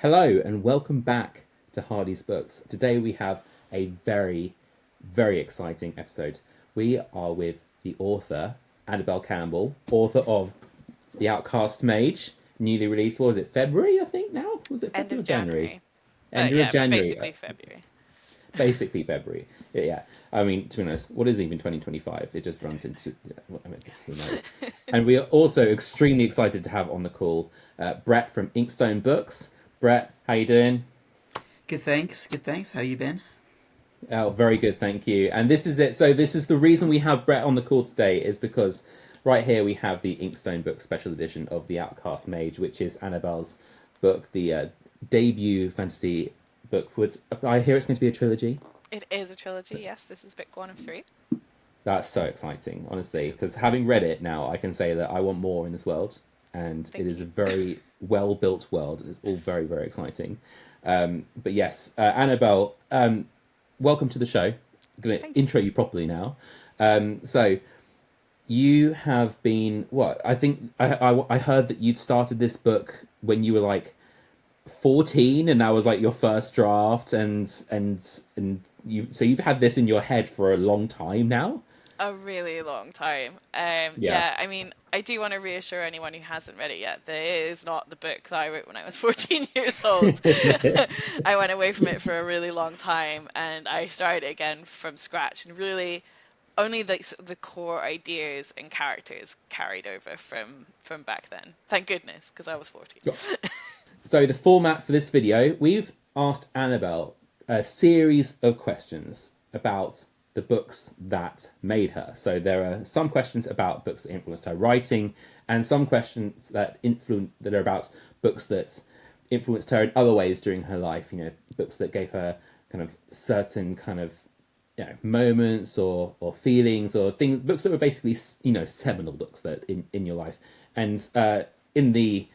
Hello and welcome back to Hardy's Books. Today we have a very exciting episode. We are with the author, Annabel Campbell, author of The Outcast Mage, newly released, what was it, February, I think now? Was it End February of or January? January. End But of yeah, January, basically February. basically February. Yeah. I mean, to be honest, what is even 2025? It just runs into, I mean, who knows? And we are also extremely excited to have on the call Brett from Inkstone Books. Brett, how you doing? Good, thanks. Good, thanks. How you been? Oh, very good, thank you. And this is it. So this is the reason we have Brett on the call today is because right here we have the Inkstone Book special edition of The Outcast Mage, which is Annabelle's book, the debut fantasy book. I hear it's going to be a trilogy. It is a trilogy, yes. This is book one of three. That's so exciting, honestly, because having read it now, I can say that I want more in this world, and it Thank is a you. very well built world. It's all very exciting. But yes, Annabelle, welcome to the show. I'm going to Thank you. intro you properly now. So you have been what? I think I heard that you'd started this book when you were like 14, and that was like your first draft, and you've had this in your head for a long time now. A really long time. Yeah. Yeah, I mean, I do want to reassure anyone who hasn't read it yet that it is not the book that I wrote when I was 14 years old. I went away from it for a really long time and I started again from scratch and really only the core ideas and characters carried over from back then. Thank goodness, because I was 14. So the format for this video, we've asked Annabelle a series of questions about the books that made her. So there are some questions about books that influenced her writing, and some questions that are about books that influenced her in other ways during her life. You know, books that gave her kind of certain kind of moments or feelings or things, books that were basically seminal books that in your life. And in the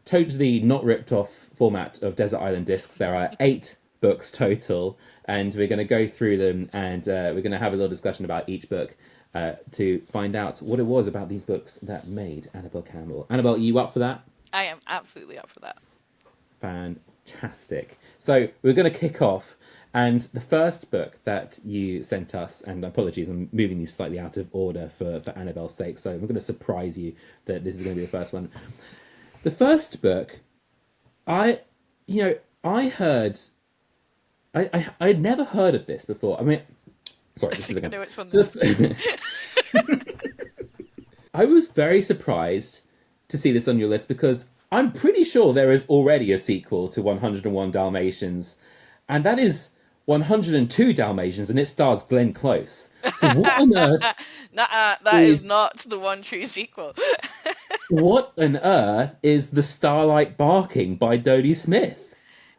totally not ripped off format of Desert Island Discs, there are 8 books total, and we're going to go through them, and we're going to have a little discussion about each book to find out what it was about these books that made Annabel Campbell. Annabel, are you up for that? I am absolutely up for that. Fantastic. So we're going to kick off, and the first book that you sent us, and apologies, I'm moving these slightly out of order for Annabelle's sake, so I'm going to surprise you that this is going to be the first one. The first book, I, I heard, I'd never heard of this before. I mean, sorry, I this is think I again. know which one So this is. I was very surprised to see this on your list because I'm pretty sure there is already a sequel to 101 Dalmatians, and that is 102 Dalmatians, and it stars Glenn Close. So what on earth Nuh-uh, that is is not the one true sequel. the Starlight Barking by Dodie Smith?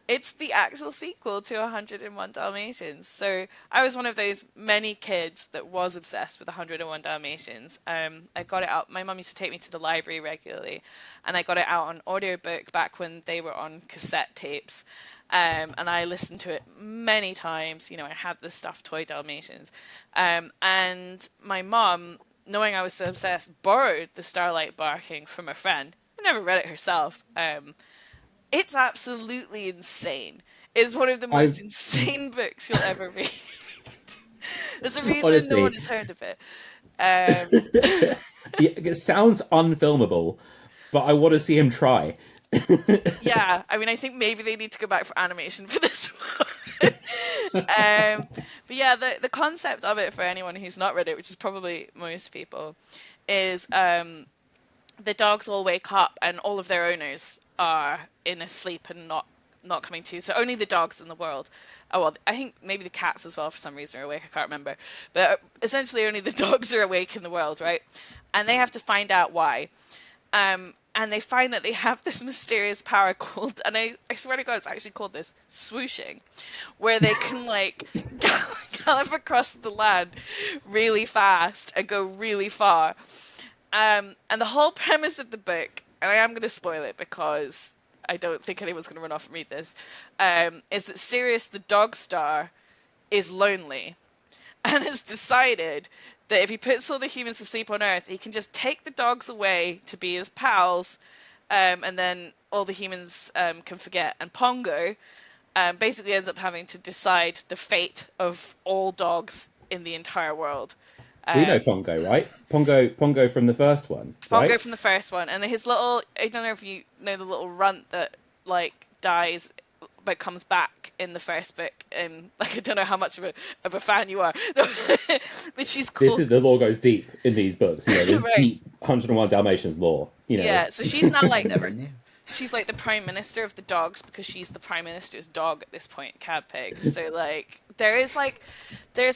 It's the actual sequel to 101 Dalmatians. So I was one of those many kids that was obsessed with 101 Dalmatians. I got it out. My mum used to take me to the library regularly, and I got it out on audiobook back when they were on cassette tapes. And I listened to it many times. You know, I had the stuffed toy Dalmatians. And my mum, knowing I was so obsessed, borrowed the Starlight Barking from a friend. I never read it herself. It's absolutely insane. It's one of the I most insane books you'll ever read. There's a reason no one honestly, has heard of it. Um, yeah, it sounds unfilmable, but I want to see him try. yeah, I mean, I think maybe they need to go back for animation for this one. But yeah, the concept of it for anyone who's not read it, which is probably most people, is the dogs all wake up and all of their owners are in a sleep and not coming to. So only the dogs in the world. Oh well, I think maybe the cats as well for some reason are awake. I can't remember. But essentially, only the dogs are awake in the world, right? And they have to find out why. And they find that they have this mysterious power called, and I swear to God, it's actually called this swooshing, where they can like gallop across the land really fast and go really far. And the whole premise of the book, and I am going to spoil it because I don't think anyone's going to run off and read this, is that Sirius the dog star is lonely and has decided that if he puts all the humans to sleep on Earth, he can just take the dogs away to be his pals, and then all the humans can forget. And Pongo basically ends up having to decide the fate of all dogs in the entire world. We know Pongo, right? Pongo from the first one, Pongo right? from the first one, and his little, I don't know if you know the little runt that like dies but comes back in the first book, and like I don't know how much of a fan you are, but she's called. The lore goes deep in these books. You know, there's Right. deep 101 Dalmatians lore. You know, Yeah, so she's now like Never knew. she's like the prime minister of the dogs because she's the prime minister's dog at this point, Cab Pig. So like there's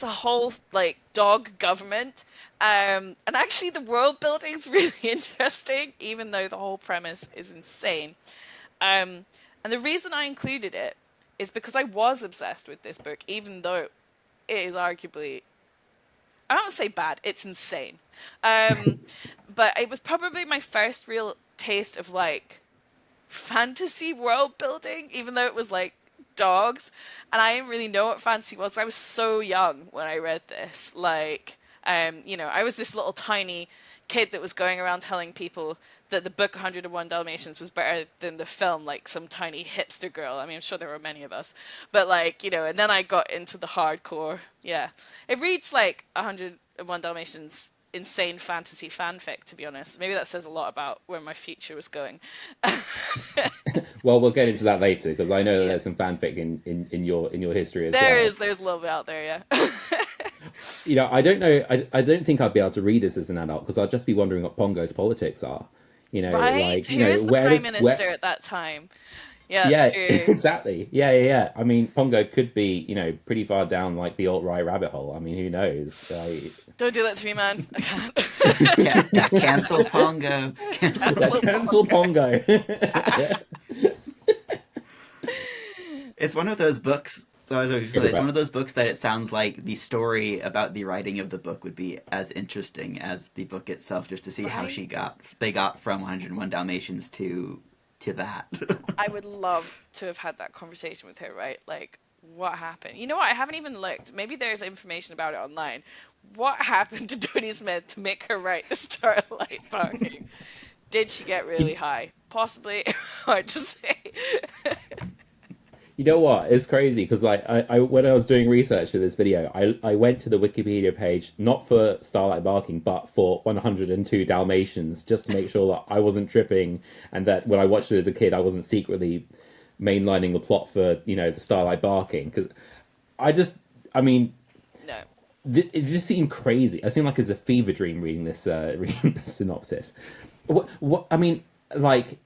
a whole like dog government, and actually the world building's really interesting, even though the whole premise is insane. And the reason I included it is because I was obsessed with this book, even though it is arguably, I don't want to say bad, it's insane. But it was probably my first real taste of like fantasy world building, even though it was like dogs. And I didn't really know what fantasy was. I was so young when I read this. Like, I was this little tiny kid that was going around telling people that the book 101 Dalmatians was better than the film, like some tiny hipster girl. I mean, I'm sure there were many of us. But like, and then I got into the hardcore. Yeah. It reads like 101 Dalmatians insane fantasy fanfic, to be honest. Maybe that says a lot about where my future was going. Well, we'll get into that later because I know that there's some fanfic in your history as well. There's a little bit out there, yeah. I don't know. I don't think I'd be able to read this as an adult because I'd just be wondering what Pongo's politics are. Right? Like, Who is the prime minister at that time? Yeah, that's true. Exactly. Yeah. I mean, Pongo could be, pretty far down like the alt-right rabbit hole. I mean, who knows? Don't do that to me, man. I can't. Cancel Pongo. Cancel Pongo. It's one of those books. So I was just it's one of those books that it sounds like the story about the writing of the book would be as interesting as the book itself, just to see how they got from 101 Dalmatians to that. I would love to have had that conversation with her, right? Like, what happened? You know what? I haven't even looked. Maybe there's information about it online. What happened to Trudi Smith to make her write the Starlight Barking? Did she get really high? Possibly. Hard to say. You know what? It's crazy because like I when I was doing research for this video, I went to the Wikipedia page not for Starlight Barking but for 102 Dalmatians just to make sure that I wasn't tripping and that when I watched it as a kid I wasn't secretly mainlining the plot for the Starlight Barking because No. It just seemed crazy. I seemed like it's a fever dream reading this synopsis. What I mean, like.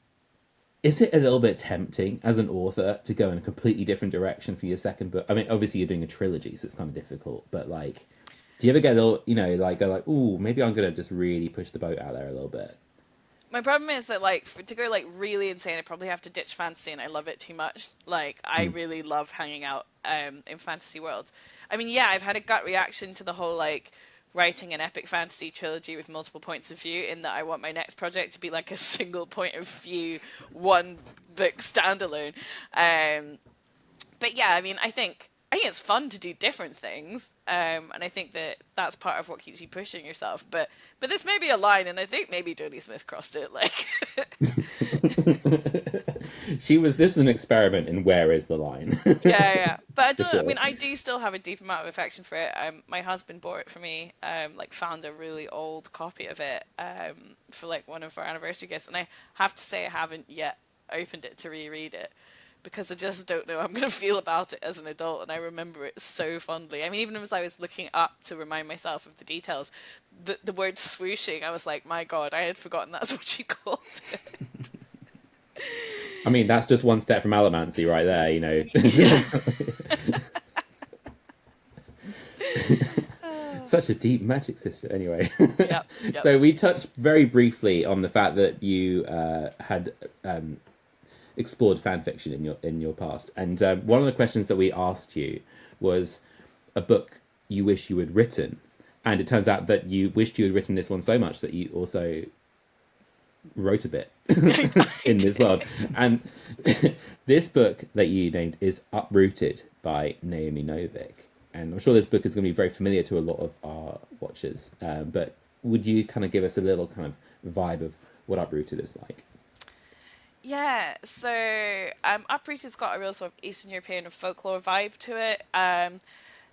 Is it a little bit tempting as an author to go in a completely different direction for your second book? I mean, obviously you're doing a trilogy, so it's kind of difficult. But like, do you ever get a little, like go like, ooh, maybe I'm gonna just really push the boat out there a little bit? My problem is that like to go like really insane, I probably have to ditch fantasy, and I love it too much. Like I really love hanging out in fantasy worlds. I mean, yeah, I've had a gut reaction to the whole like writing an epic fantasy trilogy with multiple points of view, in that I want my next project to be like a single point of view, one book standalone. But yeah, I mean, I think it's fun to do different things, and I think that that's part of what keeps you pushing yourself. But this may be a line, and I think maybe Trudi Smith crossed it. Like, This was an experiment in where is the line. yeah. But I don't. Sure. I mean, I do still have a deep amount of affection for it. My husband bought it for me. Like found a really old copy of it for like one of our anniversary gifts, and I have to say I haven't yet opened it to reread it, because I just don't know how I'm going to feel about it as an adult, and I remember it so fondly. I mean, even as I was looking up to remind myself of the details, the word swooshing, I was like, my God, I had forgotten that's what she called it. I mean, that's just one step from Alamancy right there, Such a deep magic system. Anyway, Yep. So we touched very briefly on the fact that you had explored fan fiction in your past, and one of the questions that we asked you was a book you wish you had written, and it turns out that you wished you had written this one so much that you also wrote a bit in this world. And this book that you named is Uprooted by Naomi Novik, and I'm sure this book is going to be very familiar to a lot of our watchers, but would you kind of give us a little kind of vibe of what Uprooted is like? Yeah, so Uprooted's got a real sort of Eastern European and folklore vibe to it.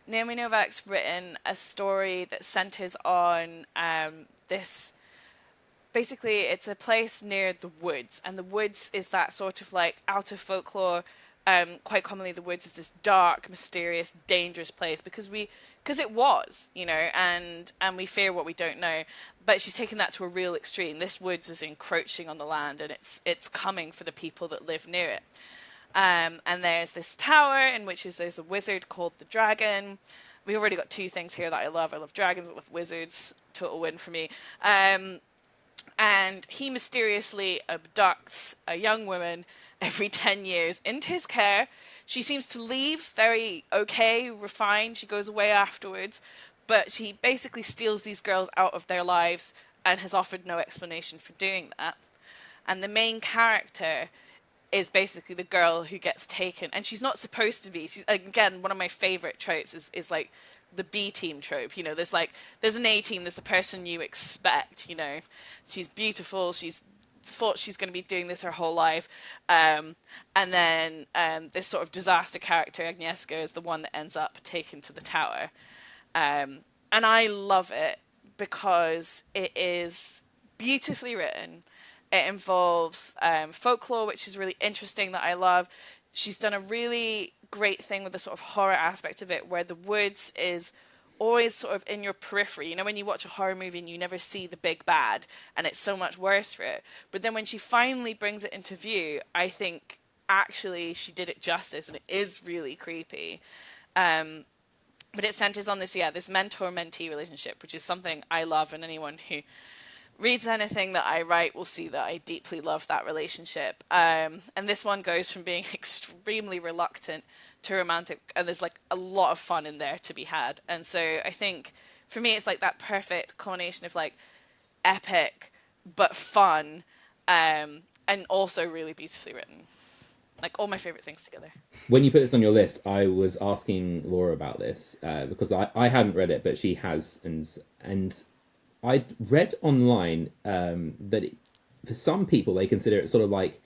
Naomi Novak's written a story that centers on this. Basically, it's a place near the woods, and the woods is that sort of like out of folklore. Quite commonly, the woods is this dark, mysterious, dangerous place because it was, and we fear what we don't know. But she's taken that to a real extreme. This woods is encroaching on the land, and it's coming for the people that live near it. And there's this tower in which there's a wizard called the Dragon. We've already got two things here that I love. I love dragons. I love wizards. Total win for me. And he mysteriously abducts a young woman every 10 years into his care. She seems to leave very okay, refined. She goes away afterwards. But he basically steals these girls out of their lives and has offered no explanation for doing that. And the main character is basically the girl who gets taken. And she's not supposed to be. She's, again, one of my favorite tropes is like the B team trope. There's an A team, there's the person you expect, She's beautiful, she's thought she's going to be doing this her whole life. And then this sort of disaster character, Agnieszka, is the one that ends up taken to the tower. And I love it because it is beautifully written. It involves folklore, which is really interesting, that I love. She's done a really great thing with the sort of horror aspect of it, where the woods is always sort of in your periphery. When you watch a horror movie and you never see the big bad, and it's so much worse for it. But then when she finally brings it into view, I think actually she did it justice, and it is really creepy. But it centers on this mentor-mentee relationship, which is something I love, and anyone who reads anything that I write will see that I deeply love that relationship. And this one goes from being extremely reluctant to romantic, and there's like a lot of fun in there to be had. And so I think for me it's like that perfect combination of like epic but fun, and also really beautifully written. Like all my favorite things together. When you put this on your list, I was asking Laura about this because I hadn't read it, but she has, and I read online that for some people they consider it sort of like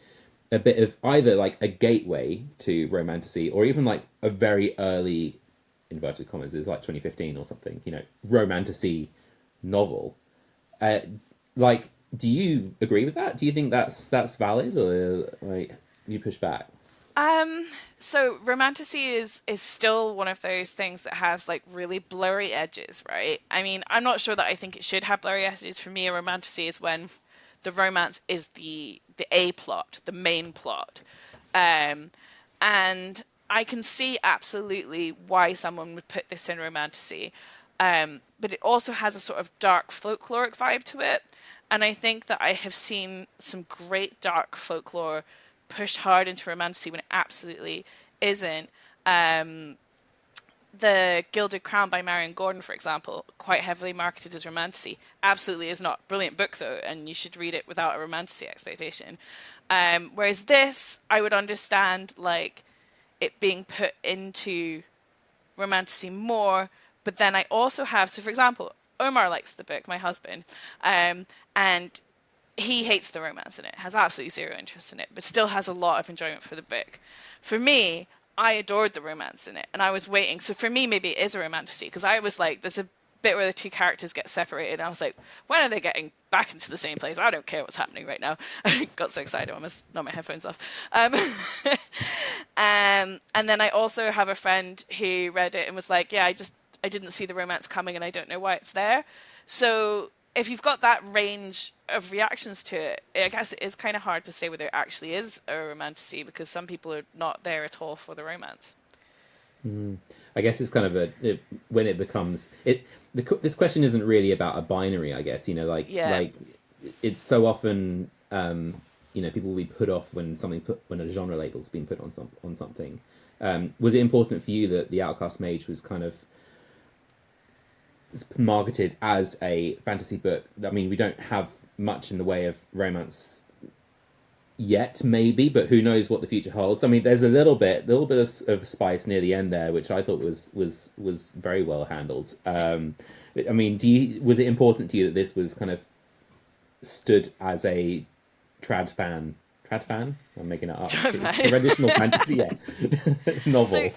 a bit of either like a gateway to romantasy, or even like a very early, inverted commas, is like 2015 or something, romantasy novel. Like, do you agree with that? Do you think that's valid, or like you push back? So romantasy is still one of those things that has like really blurry edges, right? I mean, I'm not sure that I think it should have blurry edges. For me, a romantasy is when the romance is the A plot, the main plot. And I can see absolutely why someone would put this in romantasy. But it also has a sort of dark folkloric vibe to it. And I think that I have seen some great dark folklore pushed hard into romantasy when it absolutely isn't. The Gilded Crown by Marion Gordon, for example, quite heavily marketed as romantasy, absolutely is not. Brilliant book though, and you should read it without a romantasy expectation. Whereas this, I would understand like it being put into romantasy more, but then I also have, so for example, Omar likes the book, my husband, and he hates the romance in it, has absolutely zero interest in it, but still has a lot of enjoyment for the book. For me, I adored the romance in it, and I was waiting. So for me, maybe it is a romantasy, because I was like, there's a bit where the two characters get separated, and I was like, when are they getting back into the same place? I don't care what's happening right now. I got so excited, I almost knocked my headphones off. And then I also have a friend who read it and was like, yeah, I didn't see the romance coming, and I don't know why it's there. So if you've got that range of reactions to it, I guess it is kind of hard to say whether it actually is a romantasy, because some people are not there at all for the romance. I guess it's kind of when it becomes it. This question isn't really about a binary, I guess. Like it's so often people will be put off when when a genre label's been put on something. Was it important for you that the Outcast Mage was kind of marketed as a fantasy book? I mean, we don't have much in the way of romance yet, maybe, but who knows what the future holds. I mean, there's a little bit of spice near the end there, which I thought was very well handled. I mean, was it important to you that this was kind of stood as a trad fan Tradfan? I'm making it up. Tradfan. Traditional fantasy, yeah. Novel. So,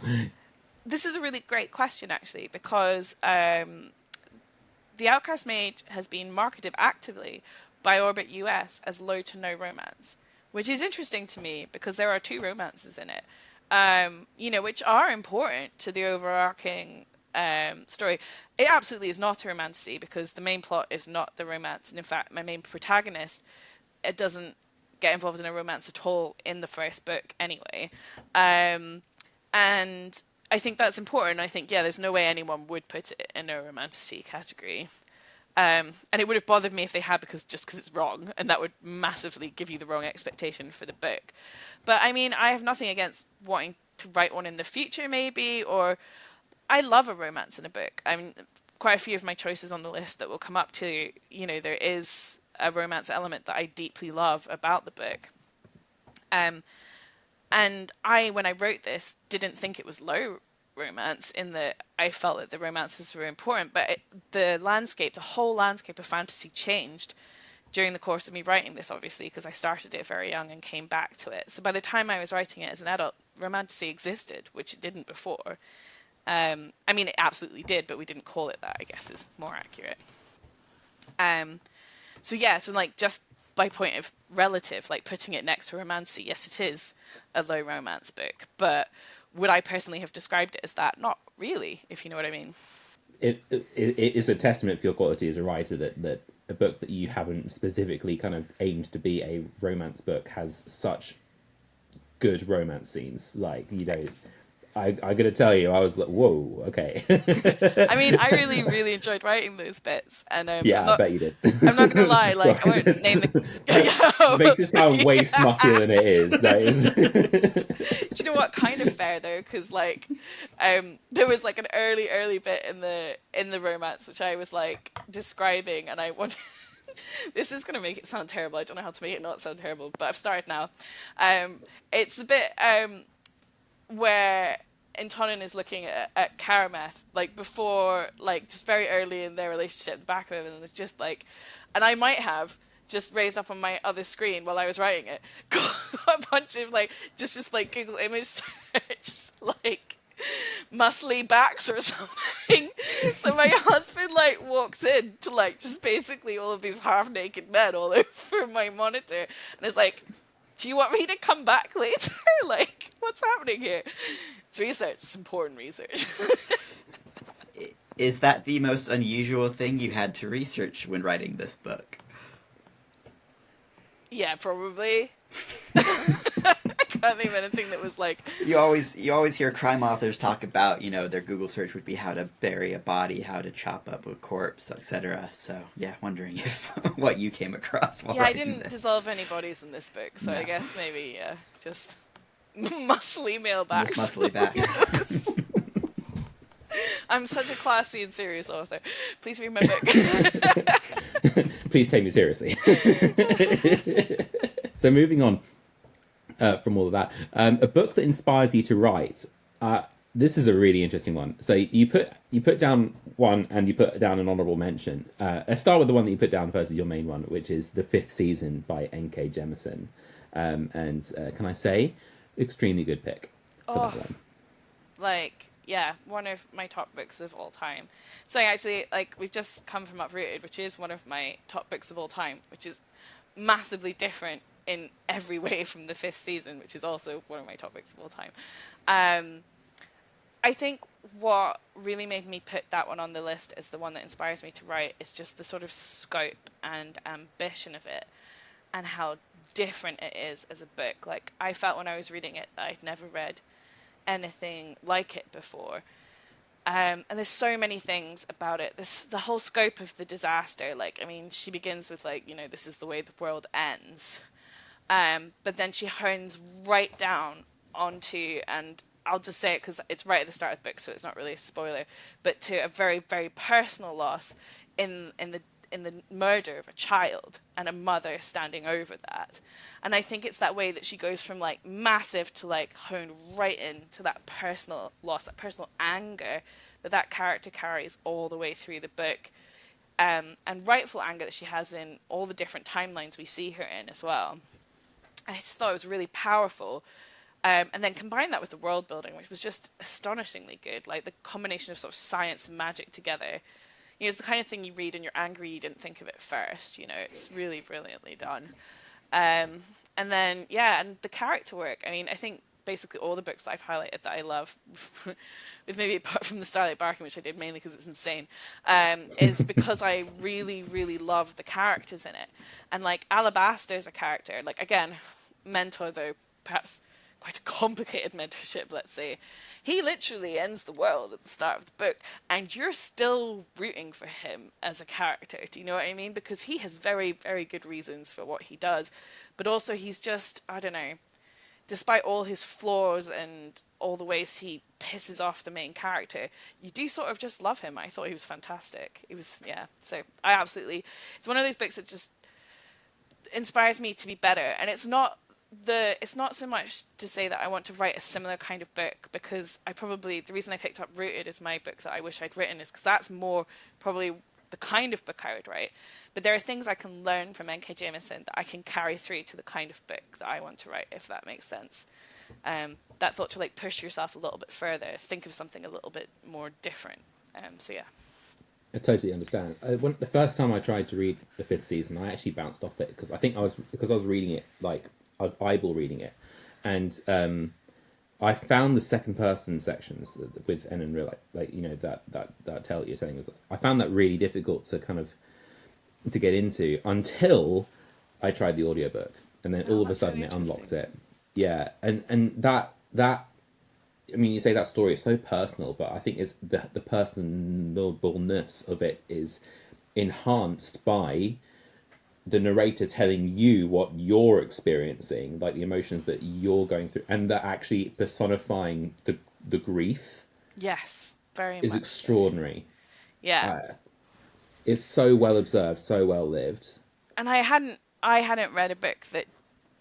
this is a really great question, actually, because the Outcast Mage has been marketed actively by Orbit US as low to no romance, which is interesting to me because there are 2 romances in it, which are important to the overarching story. It absolutely is not a romantasy because the main plot is not the romance. And in fact, my main protagonist, it doesn't get involved in a romance at all in the first book anyway. And I think that's important. I think, yeah, there's no way anyone would put it in a romantasy category. And it would have bothered me if they had, because it's wrong, and that would massively give you the wrong expectation for the book. But I mean, I have nothing against wanting to write one in the future, maybe, or I love a romance in a book. I mean, quite a few of my choices on the list that will come up to, there is a romance element that I deeply love about the book. And when I wrote this, didn't think it was low romance, in that I felt that the romances were important, but the whole landscape of fantasy changed during the course of me writing this, obviously, because I started it very young and came back to it. So by the time I was writing it as an adult, romantasy existed, which it didn't before. I mean, it absolutely did, but we didn't call it that, I guess is more accurate. So like, just by point of relative, like putting it next to romantasy, yes, it is a low romance book, but would I personally have described it as that? Not really, if you know what I mean. It is a testament for your quality as a writer that a book that you haven't specifically kind of aimed to be a romance book has such good romance scenes. Like, I gotta tell you, I was like, whoa, okay. I mean, I really, really enjoyed writing those bits, and I bet you did. I'm not gonna lie, like, I won't name the. Makes it sound way smuttier than it is. That is. Do you know what? Kind of fair though, because like, there was like an early bit in the romance which I was like describing, and I wanted. This is gonna make it sound terrible. I don't know how to make it not sound terrible, but I've started now. It's a bit where Antonin is looking at Karameth, like before, like just very early in their relationship, the back of him, and it's just like, and I might have just raised up on my other screen while I was writing it, got a bunch of like, just like Google image search, like muscly backs or something. So my husband like walks in to like just basically all of these half naked men all over my monitor, and is like, do you want me to come back later? Like, what's happening here? It's research. It's important research. Is that the most unusual thing you had to research when writing this book? Yeah, probably. I can't think of anything that was like... You always hear crime authors talk about, their Google search would be how to bury a body, how to chop up a corpse, etc. So, yeah, wondering if what you came across while writing I didn't this. dissolve any bodies in this book, so No. I guess maybe, just muscly male backs. Just muscly backs. I'm such a classy and serious author. Please read my book. Please take me seriously. So moving on from all of that, a book that inspires you to write. This is a really interesting one. So you put down one, and you put down an honourable mention. Let's start with the one that you put down first as your main one, which is The Fifth Season by N.K. Jemisin. And can I say, extremely good pick for that one. Like, yeah, one of my top books of all time. So actually, like, we've just come from Uprooted, which is one of my top books of all time, which is massively different in every way from The Fifth Season, which is also one of my top books of all time. I think what really made me put that one on the list as the one that inspires me to write is just the sort of scope and ambition of it, and how different it is as a book. Like, I felt when I was reading it that I'd never read anything like it before. And there's so many things about it. The whole scope of the disaster. Like, I mean, she begins with like, this is the way the world ends. But then she hones right down onto, and I'll just say it because it's right at the start of the book, so it's not really a spoiler, but to a very, very personal loss in the murder of a child, and a mother standing over that. And I think it's that way that she goes from like massive to like hone right into that personal loss, that personal anger that character carries all the way through the book, and rightful anger that she has in all the different timelines we see her in as well. And I just thought it was really powerful. And then combine that with the world building, which was just astonishingly good. Like the combination of sort of science and magic together. You know, it's the kind of thing you read and you're angry you didn't think of it first. You know, it's really brilliantly done. And then, yeah, and the character work. I mean, I think basically all the books that I've highlighted that I love, with maybe apart from the Starlight Barking, which I did mainly because it's insane, is because I really, really love the characters in it. And like Alabaster's a character, like again, mentor though, perhaps quite a complicated mentorship, let's say. He literally ends the world at the start of the book, and you're still rooting for him as a character. Do you know what I mean? Because he has very, very good reasons for what he does, but also he's just, I don't know, despite all his flaws and all the ways he pisses off the main character, you do sort of just love him. I thought he was fantastic. It was, yeah. So I absolutely, it's one of those books that just inspires me to be better. And it's not so much to say that I want to write a similar kind of book, because the reason I picked up Rooted as my book that I wish I'd written is because that's more probably the kind of book I would write. But there are things I can learn from N.K. Jemisin that I can carry through to the kind of book that I want to write, if that makes sense. That thought to like push yourself a little bit further, think of something a little bit more different. So yeah. I totally understand. The first time I tried to read the 5th season, I actually bounced off it because I was reading it like I was eyeball reading it, and I found the second person sections with N and Real, like you know that tale that you're telling us. I found that really difficult to get into until I tried the audiobook, and then all of a sudden it unlocked it. Yeah, and that I mean, you say that story is so personal, but I think it's the personableness of it is enhanced by the narrator telling you what you're experiencing, like the emotions that you're going through, and that actually personifying the grief. Yes, very is much extraordinary. Yeah. It's so well observed, so well lived. And I hadn't read a book that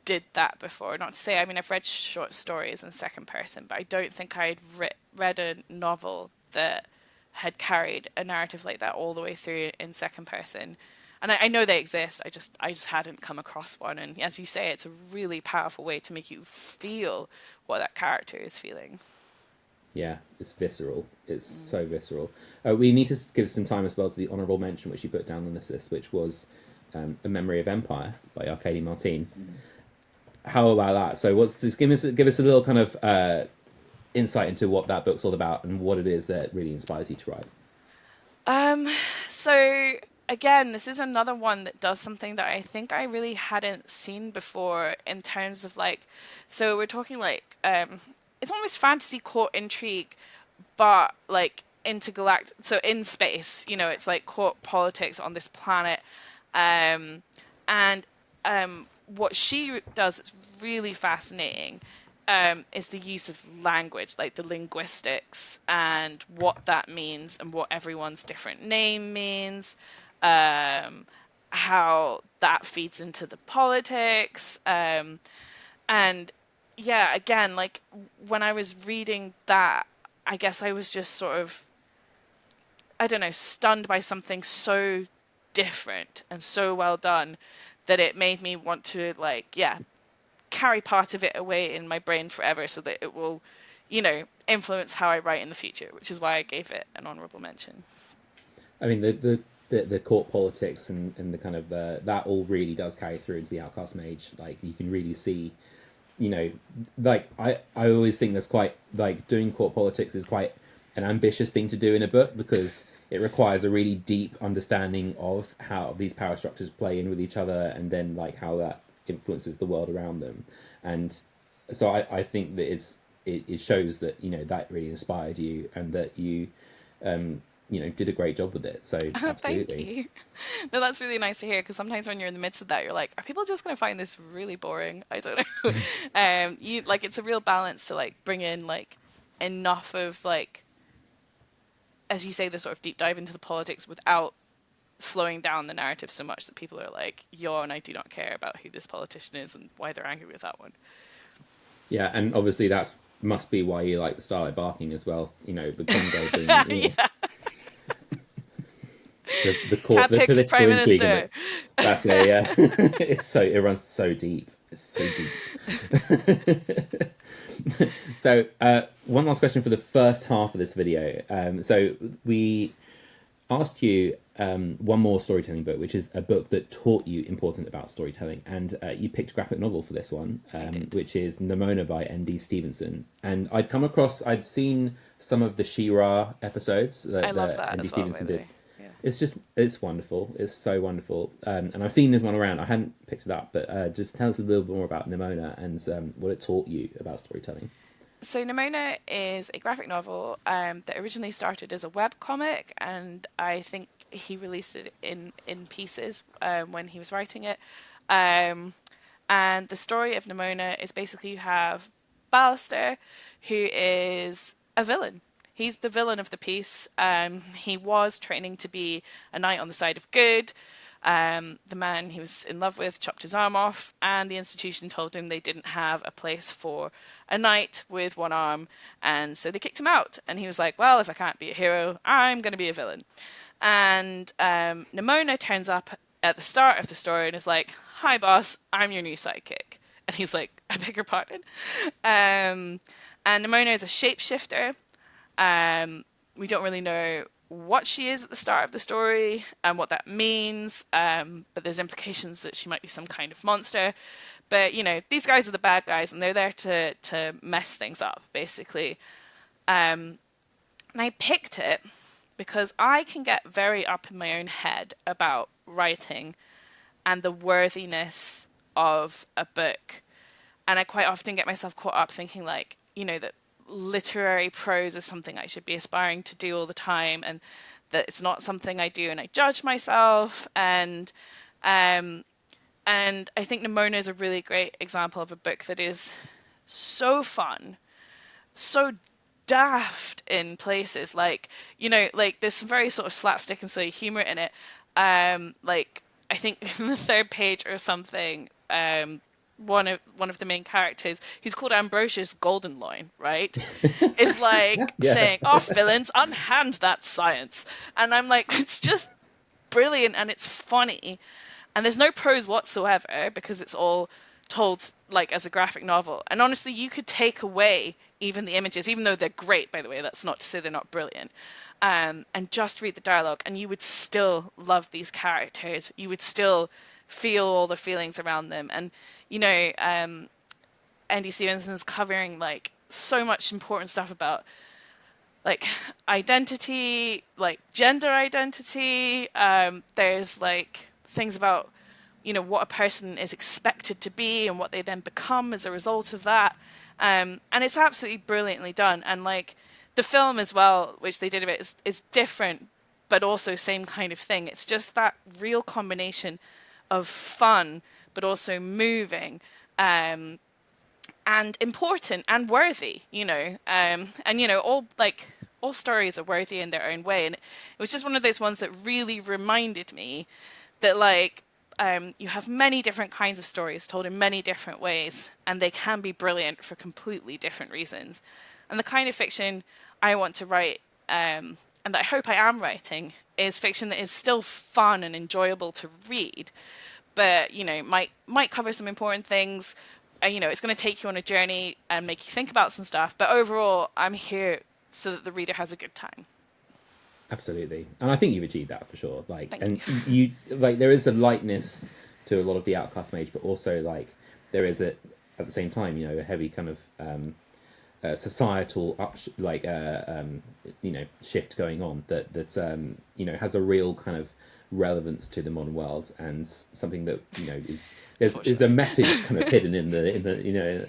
did that before. Not to say, I mean, I've read short stories in second person, but I don't think I'd read a novel that had carried a narrative like that all the way through in second person. And I know they exist. I just hadn't come across one. And as you say, it's a really powerful way to make you feel what that character is feeling. Yeah, it's visceral. It's so visceral. We need to give some time as well to the honourable mention which you put down on this list, which was A Memory of Empire by Arkady Martine. How about that? So just give us a little kind of insight into what that book's all about and what it is that really inspires you to write. So again, this is another one that does something that I think I really hadn't seen before in terms of like, so we're talking like, it's almost fantasy court intrigue, but like intergalactic, so in space, you know, it's like court politics on this planet. And what she does that's really fascinating is the use of language, like the linguistics and what that means and what everyone's different name means, how that feeds into the politics. And yeah, again, like when I was reading that, I guess I was just sort of, I don't know, stunned by something so different and so well done that it made me want to, like, yeah, carry part of it away in my brain forever so that it will, you know, influence how I write in the future, which is why I gave it an honourable mention. I mean, the court politics and the kind of that all really does carry through into the Outcast Mage. Like, you can really see, you know, like I always think that's quite, like, doing court politics is quite an ambitious thing to do in a book because it requires a really deep understanding of how these power structures play in with each other and then like how that influences the world around them. And so I think that it shows that, you know, that really inspired you and that you you know, did a great job with it. So absolutely. Thank you. No, that's really nice to hear, because sometimes when you're in the midst of that, you're like, are people just going to find this really boring? I don't know. You like, it's a real balance to like bring in like enough of like, as you say, the sort of deep dive into the politics without slowing down the narrative so much that people are like, yawn, I do not care about who this politician is and why they're angry with that one. Yeah, and obviously that must be why you like the Starlight Barking as well, you know, the Congo being, yeah. the court, the political Prime intrigue. Minister. That's it, yeah. It runs so deep. It's so deep. So, one last question for the first half of this video. So we asked you one more storytelling book, which is a book that taught you important about storytelling, and you picked a graphic novel for this one, which is Nimona by N.D. Stevenson. And I'd seen some of the She-Ra episodes I love that that N.D. as well, by Stevenson the did. way. Yeah. It's wonderful. It's so wonderful. And I've seen this one around. I hadn't picked it up, but just tell us a little bit more about Nimona and what it taught you about storytelling. So Nimona is a graphic novel that originally started as a webcomic, and I think he released it in pieces when he was writing it. And the story of Nimona is basically you have Ballister, who is a villain. He's the villain of the piece. He was training to be a knight on the side of good. The man he was in love with chopped his arm off, and the institution told him they didn't have a place for a knight with one arm, and so they kicked him out. And he was like, well, if I can't be a hero, I'm going to be a villain. And Nimona turns up at the start of the story and is like, hi, boss, I'm your new sidekick. And he's like, I beg your pardon? And Nimona is a shapeshifter. We don't really know what she is at the start of the story and what that means, but there's implications that she might be some kind of monster. But, you know, these guys are the bad guys, and they're there to mess things up, basically. And I picked it because I can get very up in my own head about writing and the worthiness of a book. And I quite often get myself caught up thinking, like, you know, that literary prose is something I should be aspiring to do all the time, and that it's not something I do, and I judge myself. And I think Nimona is a really great example of a book that is so fun, so daft in places. Like, you know, like there's some very sort of slapstick and silly humor in it. Like I think in the third page or something, one of the main characters, who's called Ambrosius Goldenloin, right, is like Yeah. saying, "Oh, villains, unhand that science," and I'm like, it's just brilliant and it's funny, and there's no prose whatsoever because it's all told like as a graphic novel. And honestly, you could take away even the images, even though they're great, by the way. That's not to say they're not brilliant. And just read the dialogue, and you would still love these characters. You would still feel all the feelings around them. And you know, Andy Stevenson's covering like so much important stuff about like identity, like gender identity. There's like things about, you know, what a person is expected to be and what they then become as a result of that. And it's absolutely brilliantly done. And like the film as well, which they did of it, is different, but also same kind of thing. It's just that real combination of fun, but also moving, and important and worthy, you know. And you know, all stories are worthy in their own way. And it was just one of those ones that really reminded me that like you have many different kinds of stories told in many different ways, and they can be brilliant for completely different reasons. And the kind of fiction I want to write, and that I hope I am writing, is fiction that is still fun and enjoyable to read, but you know, might cover some important things. You know, it's going to take you on a journey and make you think about some stuff. But overall, I'm here so that the reader has a good time. Absolutely, and I think you've achieved that for sure. Like, Thank and you like there is a lightness to a lot of the Outcast Mage, but also like there is at the same time, you know, a heavy kind of societal you know, shift going on that you know, has a real kind of relevance to the modern world, and something that, you know, is a message kind of hidden in the you know.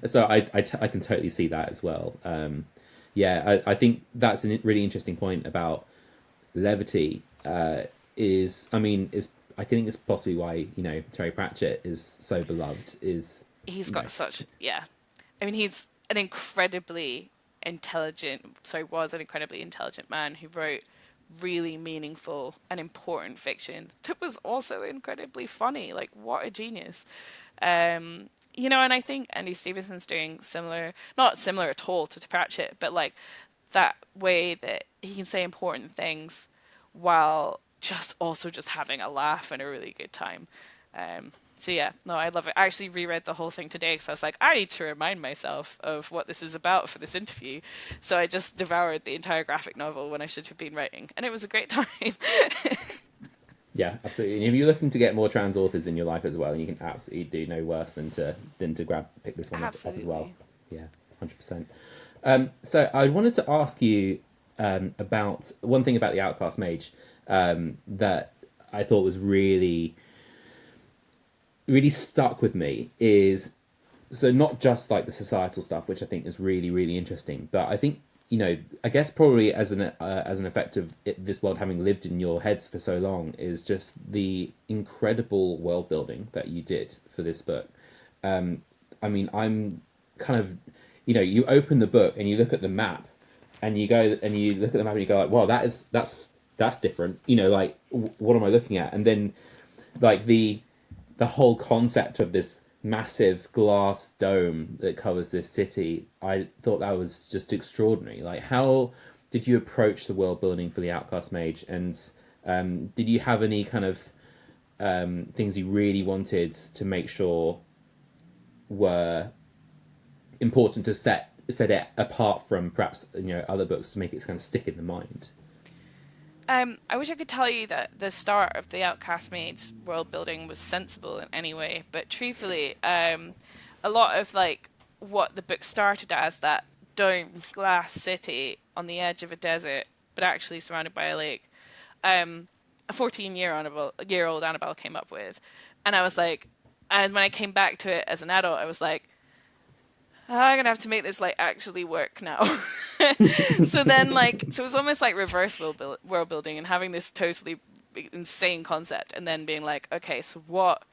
So I can totally see that as well. Yeah, I think that's a really interesting point about levity. I think it's possibly why, you know, Terry Pratchett is so beloved. He's got such, yeah. I mean, he's an incredibly was an incredibly intelligent man who wrote really meaningful and important fiction that was also incredibly funny. Like, what a genius. You know, and I think Andy Stevenson's doing similar, not similar at all to Pratchett, but like that way that he can say important things while just also just having a laugh and a really good time. So yeah, no, I love it. I actually reread the whole thing today because I was like, I need to remind myself of what this is about for this interview. So I just devoured the entire graphic novel when I should have been writing, and it was a great time. Yeah, absolutely. And if you're looking to get more trans authors in your life as well, you can absolutely do no worse than to pick this one up as well. Absolutely. Yeah, 100%. So I wanted to ask you about one thing about the Outcast Mage that I thought was really stuck with me is, so not just like the societal stuff, which I think is really, really interesting, but I think, I guess probably as an effect of this world having lived in your heads for so long, is just the incredible world building that you did for this book. I mean, I'm kind of, you open the book and you look at the map, and you go and you look at the map and you go like, wow, that's different. Like, what am I looking at? And then, like the whole concept of this massive glass dome that covers this city, I thought that was just extraordinary. Like, how did you approach the world building for the Outcast Mage? And did you have any kind of things you really wanted to make sure were important to set it apart from perhaps other books to make it kind of stick in the mind? I wish I could tell you that the start of the Outcast Mage world building was sensible in any way, but truthfully, a lot of like what the book started as, that domed glass city on the edge of a desert, but actually surrounded by a lake, a 14-year-old Annabelle came up with, and I was like, and when I came back to it as an adult, I was like, I'm gonna have to make this like actually work now. So then, so it was almost like reverse world building, and having this totally insane concept, and then being like, okay, so what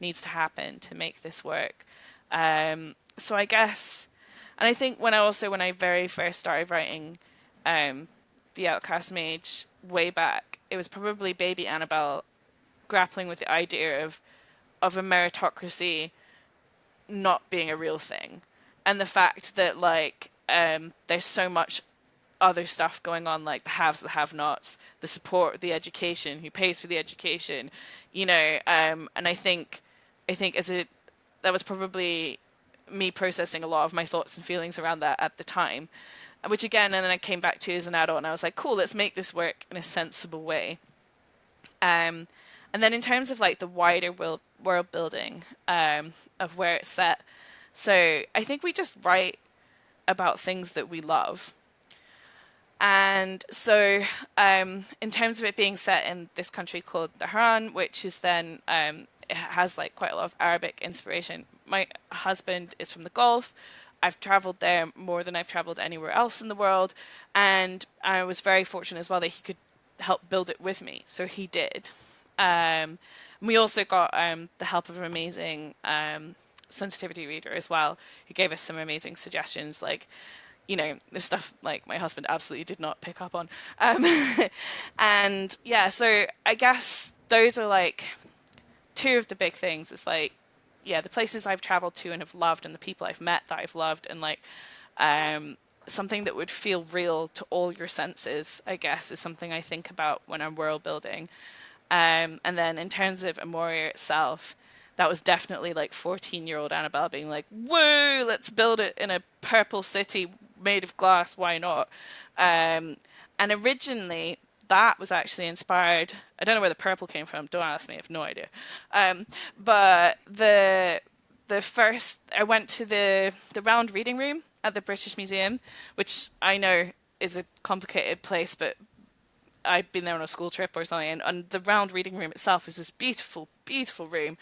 needs to happen to make this work? So I guess, and I think when I very first started writing the Outcast Mage way back, it was probably baby Annabelle grappling with the idea of a meritocracy not being a real thing, and the fact that there's so much other stuff going on, like the haves, the have-nots, the support, the education, who pays for the education, and I think that was probably me processing a lot of my thoughts and feelings around that at the time, which again, and then I came back to as an adult, and I was like, cool, let's make this work in a sensible way. And then in terms of like the wider world building of where it's set, so I think we just write about things that we love. And so in terms of it being set in this country called Tehran, which is then, it has like quite a lot of Arabic inspiration. My husband is from the Gulf. I've traveled there more than I've traveled anywhere else in the world. And I was very fortunate as well that he could help build it with me. So he did. We also got the help of an amazing sensitivity reader as well, who gave us some amazing suggestions, like, the stuff like my husband absolutely did not pick up on. And yeah, so I guess those are like two of the big things. It's like, yeah, the places I've traveled to and have loved, and the people I've met that I've loved, and like something that would feel real to all your senses, I guess, is something I think about when I'm world building. And then in terms of Amoria itself, that was definitely like 14-year-old Annabelle being like, whoa, let's build it in a purple city made of glass, why not? And originally that was actually inspired, I don't know where the purple came from, don't ask me, I have no idea. But the first, I went to the round reading room at the British Museum, which I know is a complicated place, but I'd been there on a school trip or something, and the round reading room itself is this beautiful, beautiful room,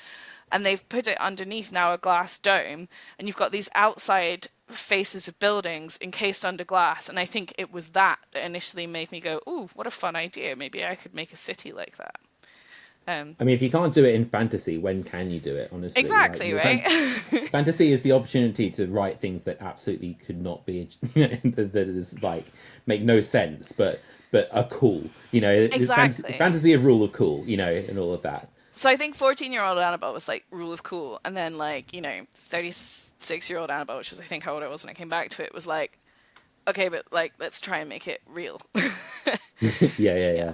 and they've put it underneath now a glass dome, and you've got these outside faces of buildings encased under glass, and I think it was that initially made me go, ooh, what a fun idea, maybe I could make a city like that. I mean, if you can't do it in fantasy, when can you do it, honestly? Exactly, right? Fantasy is the opportunity to write things that absolutely could not be, that is like, make no sense, but are cool, Exactly. Fantasy of rule of cool, and all of that. So I think 14-year-old Annabelle was like rule of cool, and then 36-year-old Annabelle, which is I think how old I was when I came back to it, was like, okay, but like let's try and make it real. Yeah.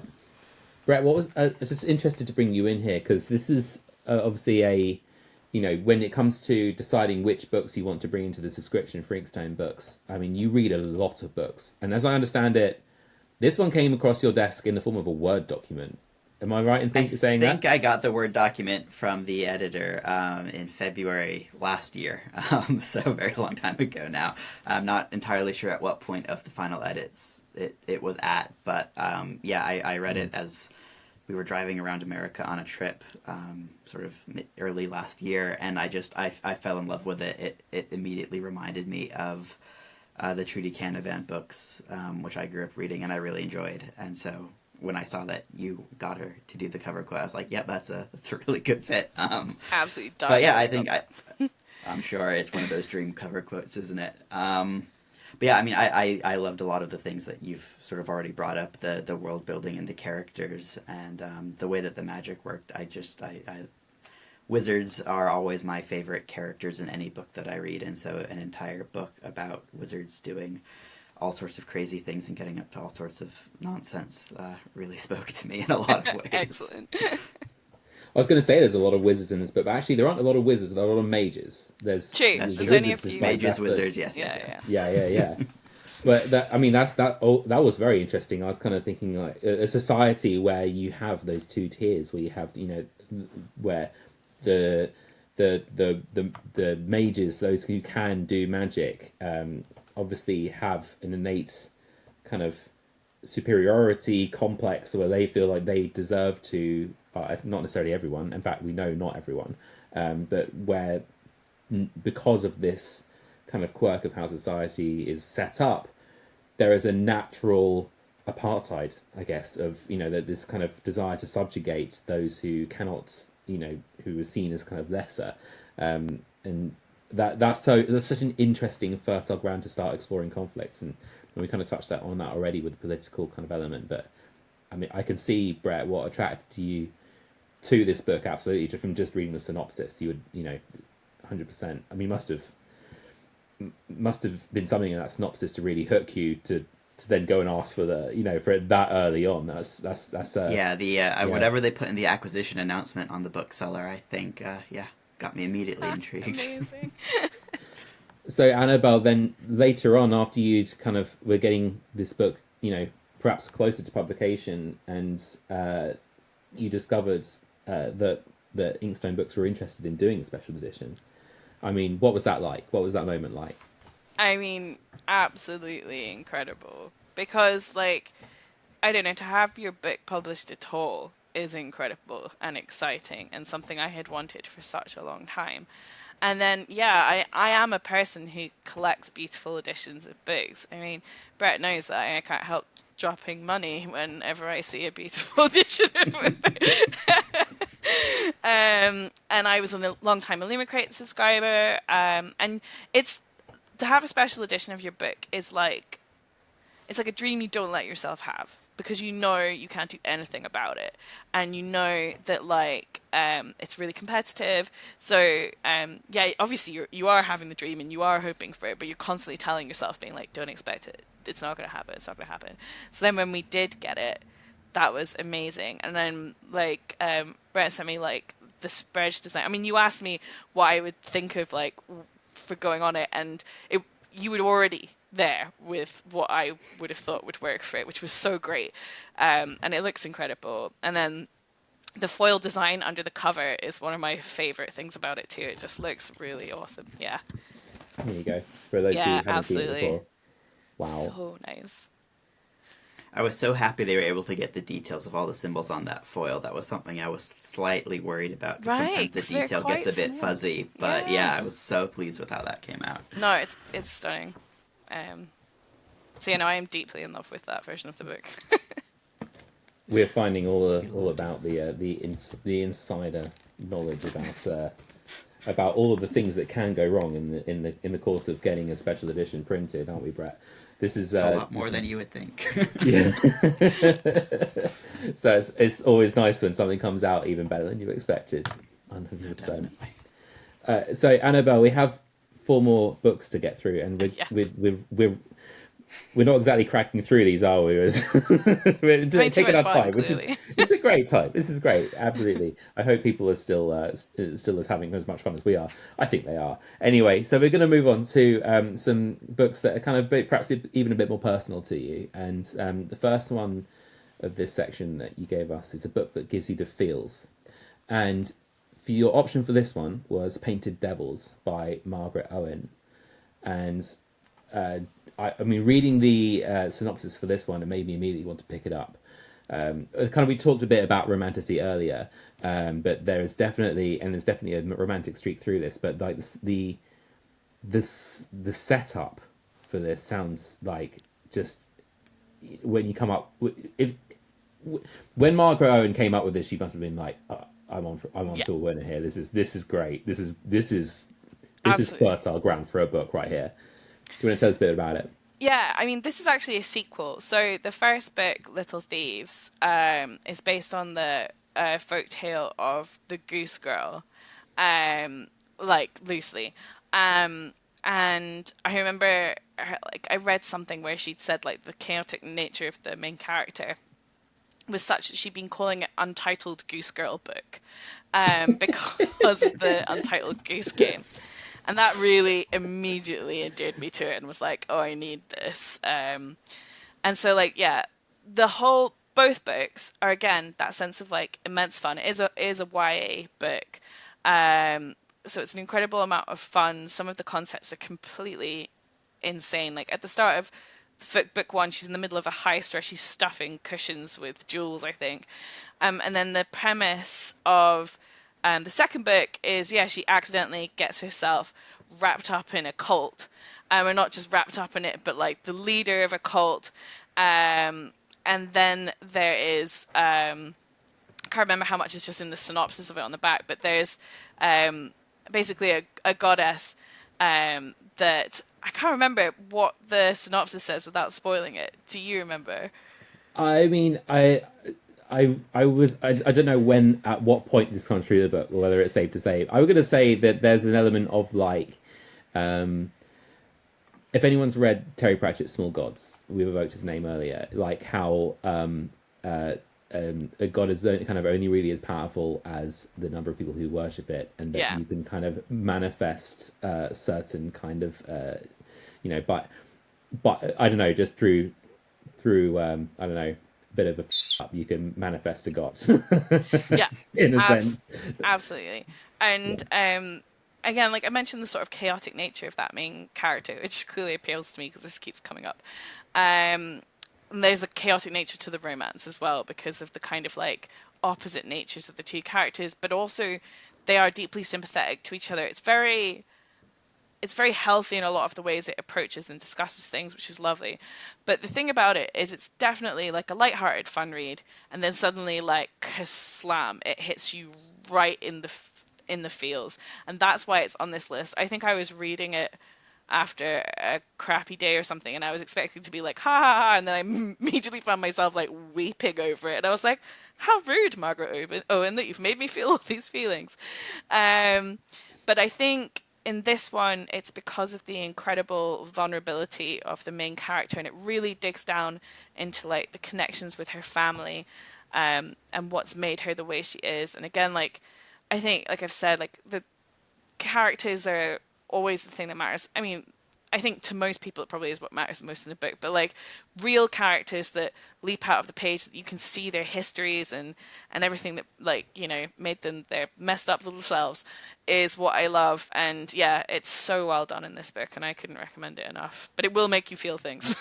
Brett, what was I was just interested to bring you in here, because this is obviously you know, when it comes to deciding which books you want to bring into the subscription for Inkstone Books, I mean, you read a lot of books. And as I understand it, this one came across your desk in the form of a Word document. Am I right in saying that? I think I got the Word document from the editor in February last year, so a very long time ago now. I'm not entirely sure at what point of the final edits it was at, but yeah, I read it as we were driving around America on a trip, sort of early last year, and I fell in love with it. It immediately reminded me of the Trudi Canavan books, which I grew up reading and I really enjoyed, and so when I saw that you got her to do the cover quote, I was like, "Yep, that's a really good fit." Absolutely, but yeah, I think I'm sure it's one of those dream cover quotes, isn't it? But yeah, I mean, I loved a lot of the things that you've sort of already brought up, the world building and the characters and the way that the magic worked. Wizards are always my favorite characters in any book that I read, and so an entire book about wizards doing all sorts of crazy things and getting up to all sorts of nonsense really spoke to me in a lot of ways. Excellent. I was going to say there's a lot of wizards in this book, but actually there aren't a lot of wizards, there are a lot of mages. There's True. There's only a few. Mages, wizards, yes. Yeah. But that was very interesting. I was kind of thinking like a society where you have those two tiers, where you have, you know, where the mages, those who can do magic, obviously have an innate kind of superiority complex where they feel like they deserve to, not necessarily everyone, in fact we know not everyone, but where because of this kind of quirk of how society is set up, there is a natural apartheid, I guess, of, you know, that this kind of desire to subjugate those who cannot, you know, who are seen as kind of lesser, and that's such an interesting fertile ground to start exploring conflicts, and we kind of touched on that already with the political kind of element. But I mean, I can see, Brett, what attracted you to this book absolutely just from just reading the synopsis. You would, you know, 100%. I mean, must have been something in that synopsis to really hook you to then go and ask for the, you know, for it that early on. That's whatever they put in the acquisition announcement on the bookseller, I think, got me immediately intrigued. Amazing. So Annabel, then later on, after you'd kind of were getting this book, you know, perhaps closer to publication, and you discovered that Inkstone Books were interested in doing a special edition. I mean, what was that like? What was that moment like? I mean, absolutely incredible. Because, like, I don't know, to have your book published at all is incredible and exciting and something I had wanted for such a long time. And then, yeah, I am a person who collects beautiful editions of books. I mean, Brett knows that I can't help dropping money whenever I see a beautiful edition of a book. And I was a long time Illumicrate subscriber. And it's, to have a special edition of your book is like, it's like a dream you don't let yourself have, because you know you can't do anything about it, and you know that, like, it's really competitive. So yeah, obviously you are having the dream and you are hoping for it, but you're constantly telling yourself, being like, don't expect it, it's not going to happen, it's not going to happen. So then when we did get it, that was amazing. And then, like, Brett sent me, like, the spread design. I mean, you asked me what I would think of, like, for going on it, and you were already there with what I would have thought would work for it, which was so great. And it looks incredible. And then the foil design under the cover is one of my favorite things about it too. It just looks really awesome. Yeah. There you go. For those who haven't seen it before. Wow. So nice. I was so happy they were able to get the details of all the symbols on that foil. That was something I was slightly worried about, because sometimes the detail gets a bit fuzzy. But yeah, I was so pleased with how that came out. No, it's stunning. So yeah, no, I am deeply in love with that version of the book. We're finding all about the insider knowledge about all of the things that can go wrong in the course of getting a special edition printed, aren't we, Brett? This is a lot more than you would think. Yeah. So it's always nice when something comes out even better than you expected. 100%. So Annabelle, we have 4 more books to get through, and we're we're not exactly cracking through these, are we? We're Having too taking much our fun, time, which is clearly. it's a great time. This is great, absolutely. I hope people are still as having as much fun as we are. I think they are. Anyway, so we're going to move on to some books that are kind of perhaps even a bit more personal to you. And the first one of this section that you gave us is a book that gives you the feels. And for your option for this one was Painted Devils by Margaret Owen. And I mean, reading the synopsis for this one, it made me immediately want to pick it up. We talked a bit about romanticy earlier, but there's definitely a romantic streak through this. But like the setup for this sounds like just when you come up when Margaret Owen came up with this, she must have been like, I'm on to a winner here. This is great. This is Absolutely. fertile ground for a book right here. Do you want to tell us a bit about it? Yeah, I mean, this is actually a sequel. So the first book, Little Thieves, is based on the folk tale of the Goose Girl, like loosely. Um, and I remember, like, I read something where she'd said like the chaotic nature of the main character was such that she'd been calling it Untitled Goose Girl book, because of the Untitled Goose Game. And that really immediately endeared me to it and was like, oh, I need this. And so, like, yeah, both books are, again, that sense of like immense fun. It is a YA book. So it's an incredible amount of fun. Some of the concepts are completely insane. Like at the start of book one, she's in the middle of a heist where she's stuffing cushions with jewels, I think. And then the premise of the second book is, yeah, she accidentally gets herself wrapped up in a cult. And not just wrapped up in it, but like the leader of a cult. And then there is, I can't remember how much is just in the synopsis of it on the back, but there's basically a goddess that I can't remember what the synopsis says without spoiling it. Do you remember? I mean, I don't know at what point this comes through the book, or whether it's safe to say. I was going to say that there's an element of like, if anyone's read Terry Pratchett's Small Gods, we've evoked his name earlier, like how a god is kind of only really as powerful as the number of people who worship it, and that Yeah. you can kind of manifest certain kind of, but I don't know, just through I don't know, bit of a up, you can manifest a god. Yeah, In a sense. absolutely. And again, like I mentioned, the sort of chaotic nature of that main character, which clearly appeals to me because this keeps coming up. And there's a chaotic nature to the romance as well because of the kind of like opposite natures of the two characters, but also they are deeply sympathetic to each other. It's very healthy in a lot of the ways it approaches and discusses things, which is lovely. But the thing about it is it's definitely like a light-hearted fun read, and then suddenly like slam, it hits you right in the feels. And that's why it's on this list. I think I was reading it after a crappy day or something, and I was expecting to be like ha ha ha, and then I immediately found myself like weeping over it, and I was like, how rude, Margaret Owen, that you've made me feel all these feelings. But I think in this one, it's because of the incredible vulnerability of the main character, and it really digs down into like the connections with her family, and what's made her the way she is. And again, like I think, like I've said, like the characters are always the thing that matters. I mean, I think to most people it probably is what matters the most in a book, but like real characters that leap out of the page, that you can see their histories and everything that like, made them their messed up little selves is what I love. And yeah, it's so well done in this book and I couldn't recommend it enough. But it will make you feel things.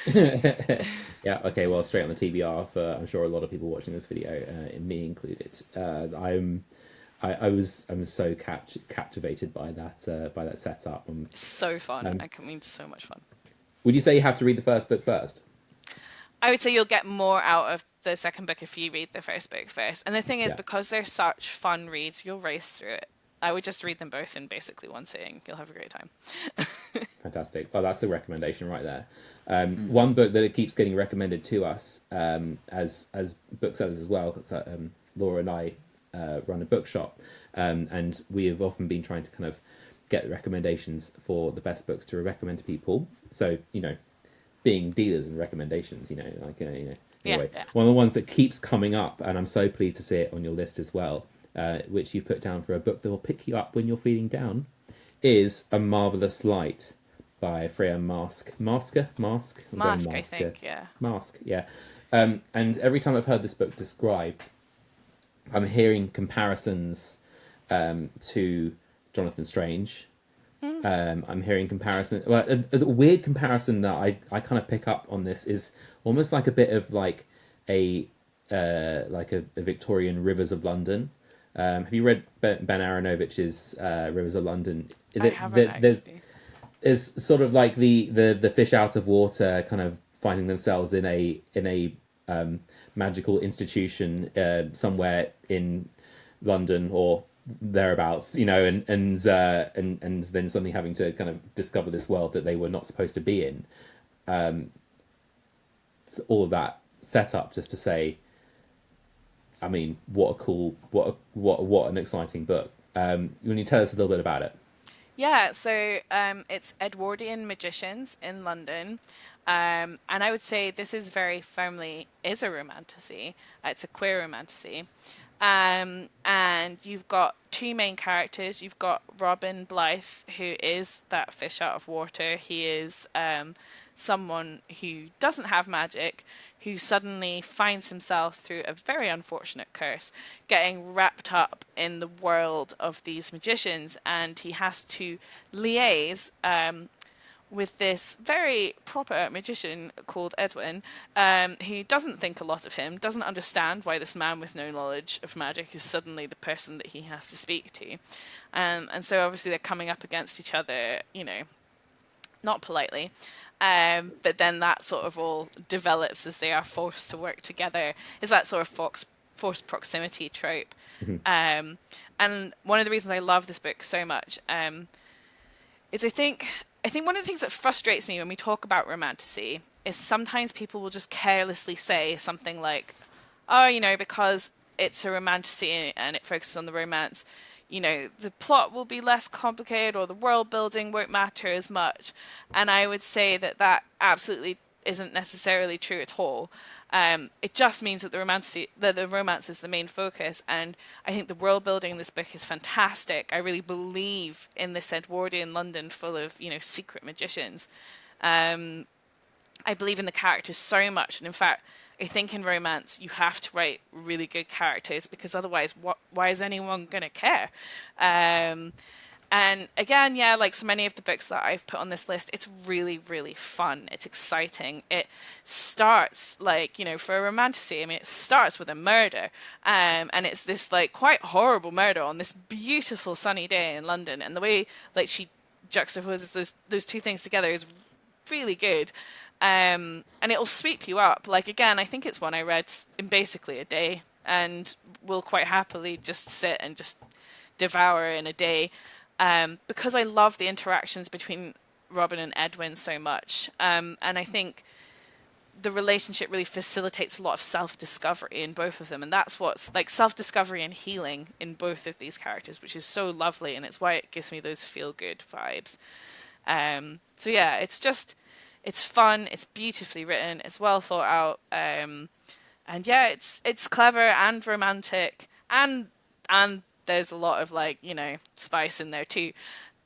Yeah. Okay. Well, straight on the TBR for I'm sure a lot of people watching this video, me included. I'm so captivated by that setup. So fun. I mean, so much fun. Would you say you have to read the first book first? I would say you'll get more out of the second book if you read the first book first. And the thing is, Yeah. because they're such fun reads, you'll race through it. I would just read them both in basically one sitting. You'll have a great time. Fantastic. Well, that's a recommendation right there. One book that it keeps getting recommended to us as booksellers as well. Laura and I run a bookshop, and we have often been trying to kind of get recommendations for the best books to recommend to people. So being dealers and recommendations, you know, like anyway, Yeah. one of the ones that keeps coming up, and I'm so pleased to see it on your list as well, which you put down for a book that will pick you up when you're feeling down, is A Marvelous Light by Freya Marske. Masker? Mask? I'm going Mask, I think, yeah. Mask, yeah. And every time I've heard this book described, I'm hearing comparisons to Jonathan Strange. I'm hearing comparison. Well, a weird comparison that I kind of pick up on this is almost like a bit of like a Victorian Rivers of London. Have you read Ben Aronovich's Rivers of London? I haven't actually. There's sort of like the fish out of water kind of finding themselves in a magical institution somewhere in London or thereabouts, you know, and then suddenly having to kind of discover this world that they were not supposed to be in. So all of that set up just to say, I mean, what an exciting book. When you tell us a little bit about it. Yeah, so it's Edwardian magicians in London. And I would say this is very firmly is a romantasy. It's a queer romantasy. And you've got two main characters. You've got Robin Blythe, who is that fish out of water. He is someone who doesn't have magic, who suddenly finds himself through a very unfortunate curse getting wrapped up in the world of these magicians, and he has to liaise with this very proper magician called Edwin, who doesn't think a lot of him, doesn't understand why this man with no knowledge of magic is suddenly the person that he has to speak to. And so obviously they're coming up against each other, you know, not politely. But then that sort of all develops as they are forced to work together. Is that sort of forced proximity trope. And one of the reasons I love this book so much is I think one of the things that frustrates me when we talk about romantasy is sometimes people will just carelessly say something like, oh, you know, because it's a romantasy and it focuses on the romance, you know, the plot will be less complicated or the world building won't matter as much. And I would say that absolutely isn't necessarily true at all. It just means that the romance is the main focus, and I think the world building in this book is fantastic. I really believe in this Edwardian London full of, you know, secret magicians. I believe in the characters so much, and in fact, I think in romance you have to write really good characters because otherwise, why is anyone gonna care? And again, yeah, like so many of the books that I've put on this list, it's really, really fun. It's exciting. It starts like, you know, for a romantasy, I mean, it starts with a murder. And it's this like quite horrible murder on this beautiful sunny day in London. And the way like she juxtaposes those two things together is really good. And it'll sweep you up. Like, again, I think it's one I read in basically a day and will quite happily just sit and just devour in a day. Because I love the interactions between Robin and Edwin so much. And I think the relationship really facilitates a lot of self-discovery in both of them. And that's what's like self-discovery and healing in both of these characters, which is so lovely. And it's why it gives me those feel-good vibes. So yeah, it's fun. It's beautifully written. It's well thought out. And yeah, it's clever and romantic and there's a lot of like, you know, spice in there too,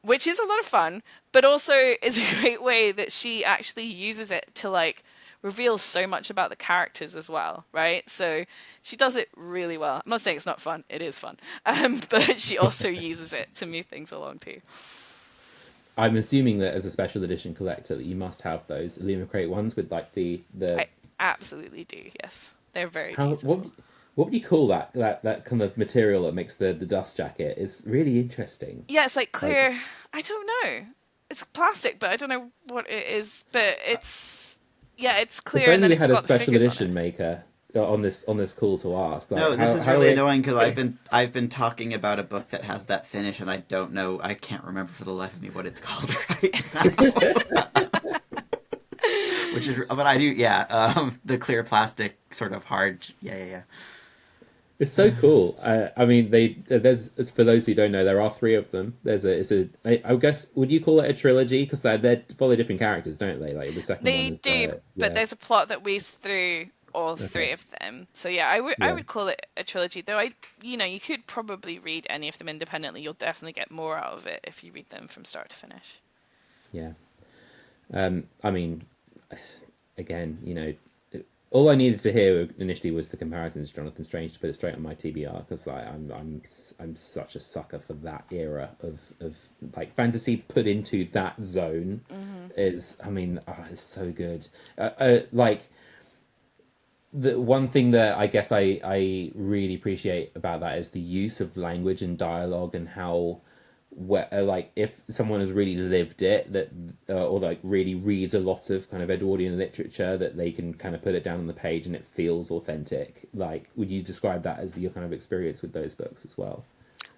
which is a lot of fun, but also is a great way that she actually uses it to like reveal so much about the characters as well, right? So she does it really well. I'm not saying it's not fun, it is fun, but she also uses it to move things along too. I'm assuming that as a special edition collector that you must have those Illumicrate ones with like the I absolutely do, yes. They're very beautiful. What would you call that kind of material that makes the dust jacket? It's really interesting. Yeah, it's like clear. I don't know. It's plastic, but I don't know what it is. But it's clear. If And then only we it's had a got the special figures edition maker on this call to ask. Like, no, this is really annoying because I've been talking about a book that has that finish, and I can't remember for the life of me what it's called right now. But I do, yeah. The clear plastic, sort of hard, yeah. It's so cool. I mean, there's for those who don't know, there are three of them. I guess would you call it a trilogy because they follow different characters, don't they? Like the second one They is do, but yeah. there's a plot that weaves through all three Okay. of them. So yeah, I Yeah. would call it a trilogy. Though you could probably read any of them independently. You'll definitely get more out of it if you read them from start to finish. Yeah. I mean, again, all I needed to hear initially was the comparisons to Jonathan Strange to put it straight on my TBR because like I'm such a sucker for that era of like fantasy put into that zone is I mean it's so good. Like the one thing that I guess I really appreciate about that is the use of language and dialogue and how like if someone has really lived it that or like really reads a lot of kind of Edwardian literature that they can kind of put it down on the page and it feels authentic. Like would you describe that as your kind of experience with those books as well?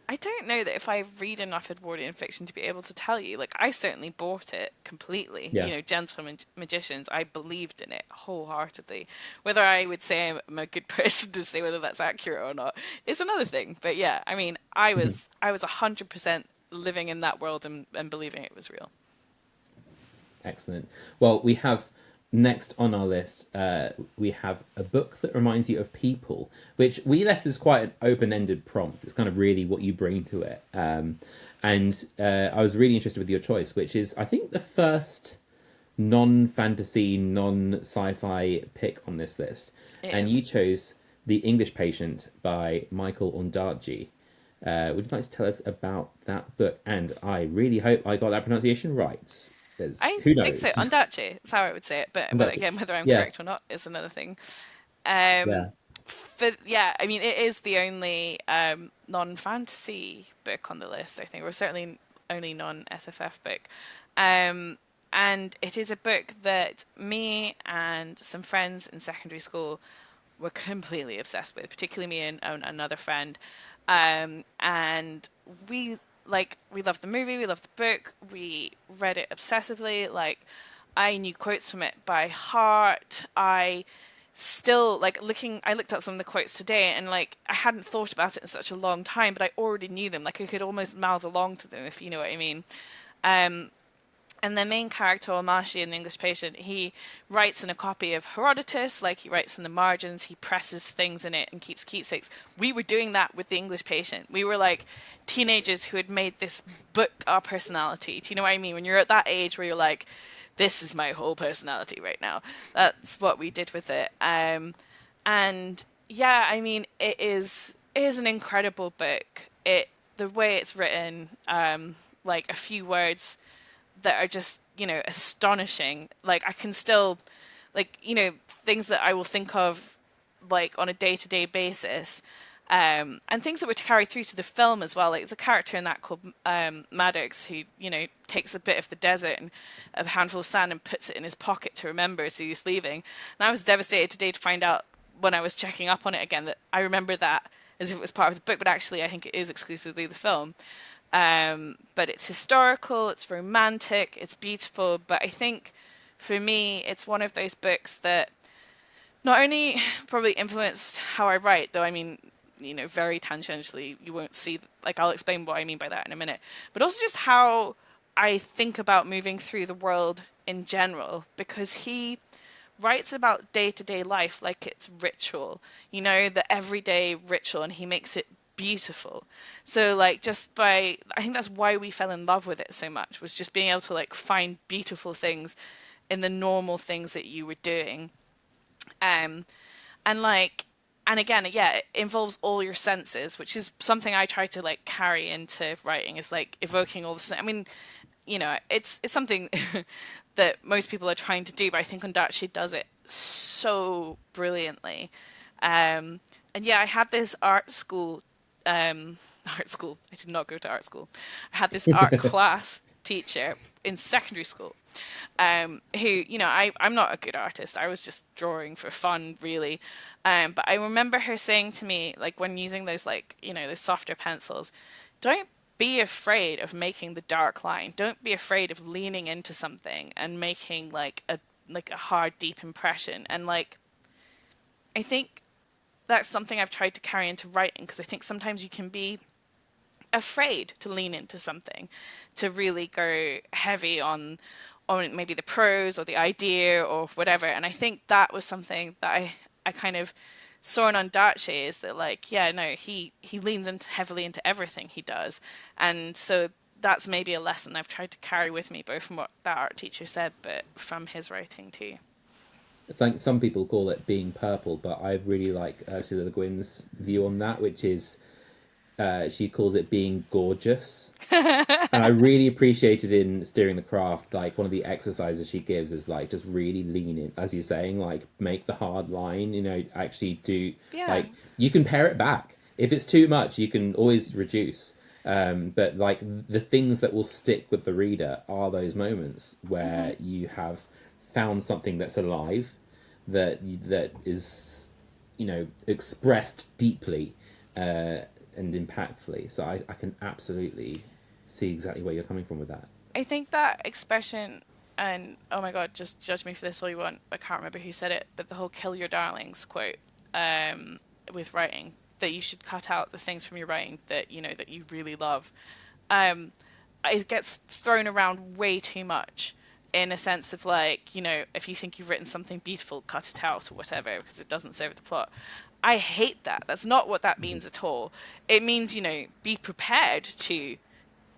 I don't know that if I read enough Edwardian fiction to be able to tell you. Like, I certainly bought it completely. Yeah. Gentlemen Magicians, I believed in it wholeheartedly. Whether I would say I'm a good person to say whether that's accurate or not is another thing. But yeah, I mean, I was 100% living in that world and believing it was real. Excellent. Well, we have next on our list, we have a book that reminds you of people, which we left as quite an open-ended prompt. It's kind of really what you bring to it. And I was really interested with your choice, which is, I think, the first non-fantasy, non-sci-fi pick on this list. It And you is. chose The English Patient by Michael Ondaatje. Would you like to tell us about that book? And I really hope I got that pronunciation right. I Who think so. knows? Ondaatje, that's how I would say it. But Ondaatje. again, whether I'm Yeah, correct or not is another thing. yeah. Um, yeah, I mean, it is the only non-fantasy book on the list, I think, or certainly only non-SFF book. Um, and it is a book that me and some friends in secondary school were completely obsessed with, particularly me and another friend. And we we loved the movie, we loved the book, we read it obsessively. Like, I knew quotes from it by heart. I still I looked up some of the quotes today and like I hadn't thought about it in such a long time, but I already knew them. Like I could almost mouth along to them, if you know what I mean. Um, and the main character, Omashi in the English Patient, he writes in a copy of Herodotus, like he writes in the margins, he presses things in it and keeps keepsakes. We were doing that with the English Patient. We were like teenagers who had made this book our personality. Do you know what I mean? When you're at that age where you're like, this is my whole personality right now. That's what we did with it. And yeah, I mean, it is an incredible book. The way it's written, like a few words that are just astonishing. Like I can still things that I will think of like on a day-to-day basis, and things that were carried through to the film as well. Like there's a character in that called Maddox who takes a bit of the desert and a handful of sand and puts it in his pocket to remember as he's leaving. And I was devastated today to find out when I was checking up on it again that I remember that as if it was part of the book, but actually I think it is exclusively the film. But it's historical, it's romantic, it's beautiful. But I think for me, it's one of those books that not only probably influenced how I write, though I mean, very tangentially, you won't see, like, I'll explain what I mean by that in a minute, but also just how I think about moving through the world in general, because he writes about day to day life like it's ritual, the everyday ritual, and he makes it beautiful. So like I think that's why we fell in love with it so much, was just being able to like find beautiful things in the normal things that you were doing. Um and like and again, yeah, it involves all your senses, which is something I try to like carry into writing, is like evoking all the I mean, it's something that most people are trying to do, but I think Ondaatje does it so brilliantly. And yeah, I had this art school. I did not go to art school. I had this art class teacher in secondary school, who, I'm not a good artist. I was just drawing for fun, really. But I remember her saying to me, like, when using those, like, those softer pencils, don't be afraid of making the dark line. Don't be afraid of leaning into something and making like a hard, deep impression. And like, I think that's something I've tried to carry into writing, because I think sometimes you can be afraid to lean into something, to really go heavy on maybe the prose or the idea or whatever. And I think that was something that I kind of saw on Darche, is that like, yeah, no, he leans into heavily into everything he does. And so that's maybe a lesson I've tried to carry with me, both from what that art teacher said, but from his writing too. I think some people call it being purple, but I really like Ursula Le Guin's view on that, which is she calls it being gorgeous. And I really appreciated in Steering the Craft, like one of the exercises she gives is like just really lean in, as you're saying, like make the hard line, you know, actually do, like you can pare it back. If it's too much, you can always reduce. But like the things that will stick with the reader are those moments where you have found something that's alive, that is, you know, expressed deeply and impactfully. So I can absolutely see exactly where you're coming from with that. I think that expression, and oh my god, just judge me for this all you want, I can't remember who said it, but the whole "kill your darlings" quote with writing, that you should cut out the things from your writing that, you know, that you really love. It gets thrown around way too much, in a sense of like, you know, if you think you've written something beautiful, cut it out or whatever because it doesn't serve the plot. I hate that. That's not what that means at all. It means, you know, be prepared to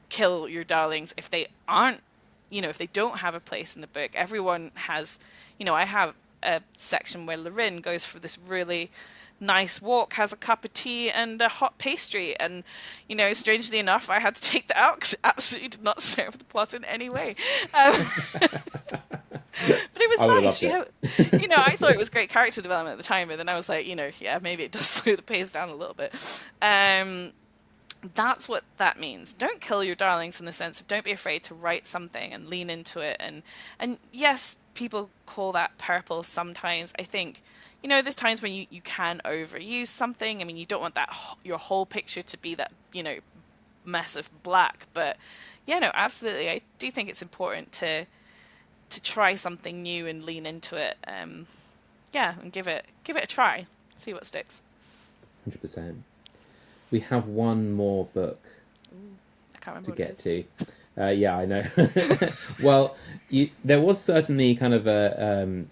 kill your darlings if they aren't, you know, if they don't have a place in the book. Everyone has, you know, I have a section where Lorin goes for this really nice walk, has a cup of tea and a hot pastry, and, you know, strangely enough, I had to take that out because it absolutely did not serve the plot in any way. But it was nice. You know, I thought it was great character development at the time, but then I was like, you know, yeah, maybe it does slow the pace down a little bit. That's what that means. Don't kill your darlings, in the sense of don't be afraid to write something and lean into it. And yes, people call that purple sometimes. I think, you know, there's times when you can overuse something. I mean, you don't want that your whole picture to be that, you know, massive black. But yeah, no, absolutely. I do think it's important to try something new and lean into it. Yeah, and give it a try. See what sticks. 100%. We have one more book I can't remember to what get it is. to. Yeah, I know. Well, there was certainly kind of a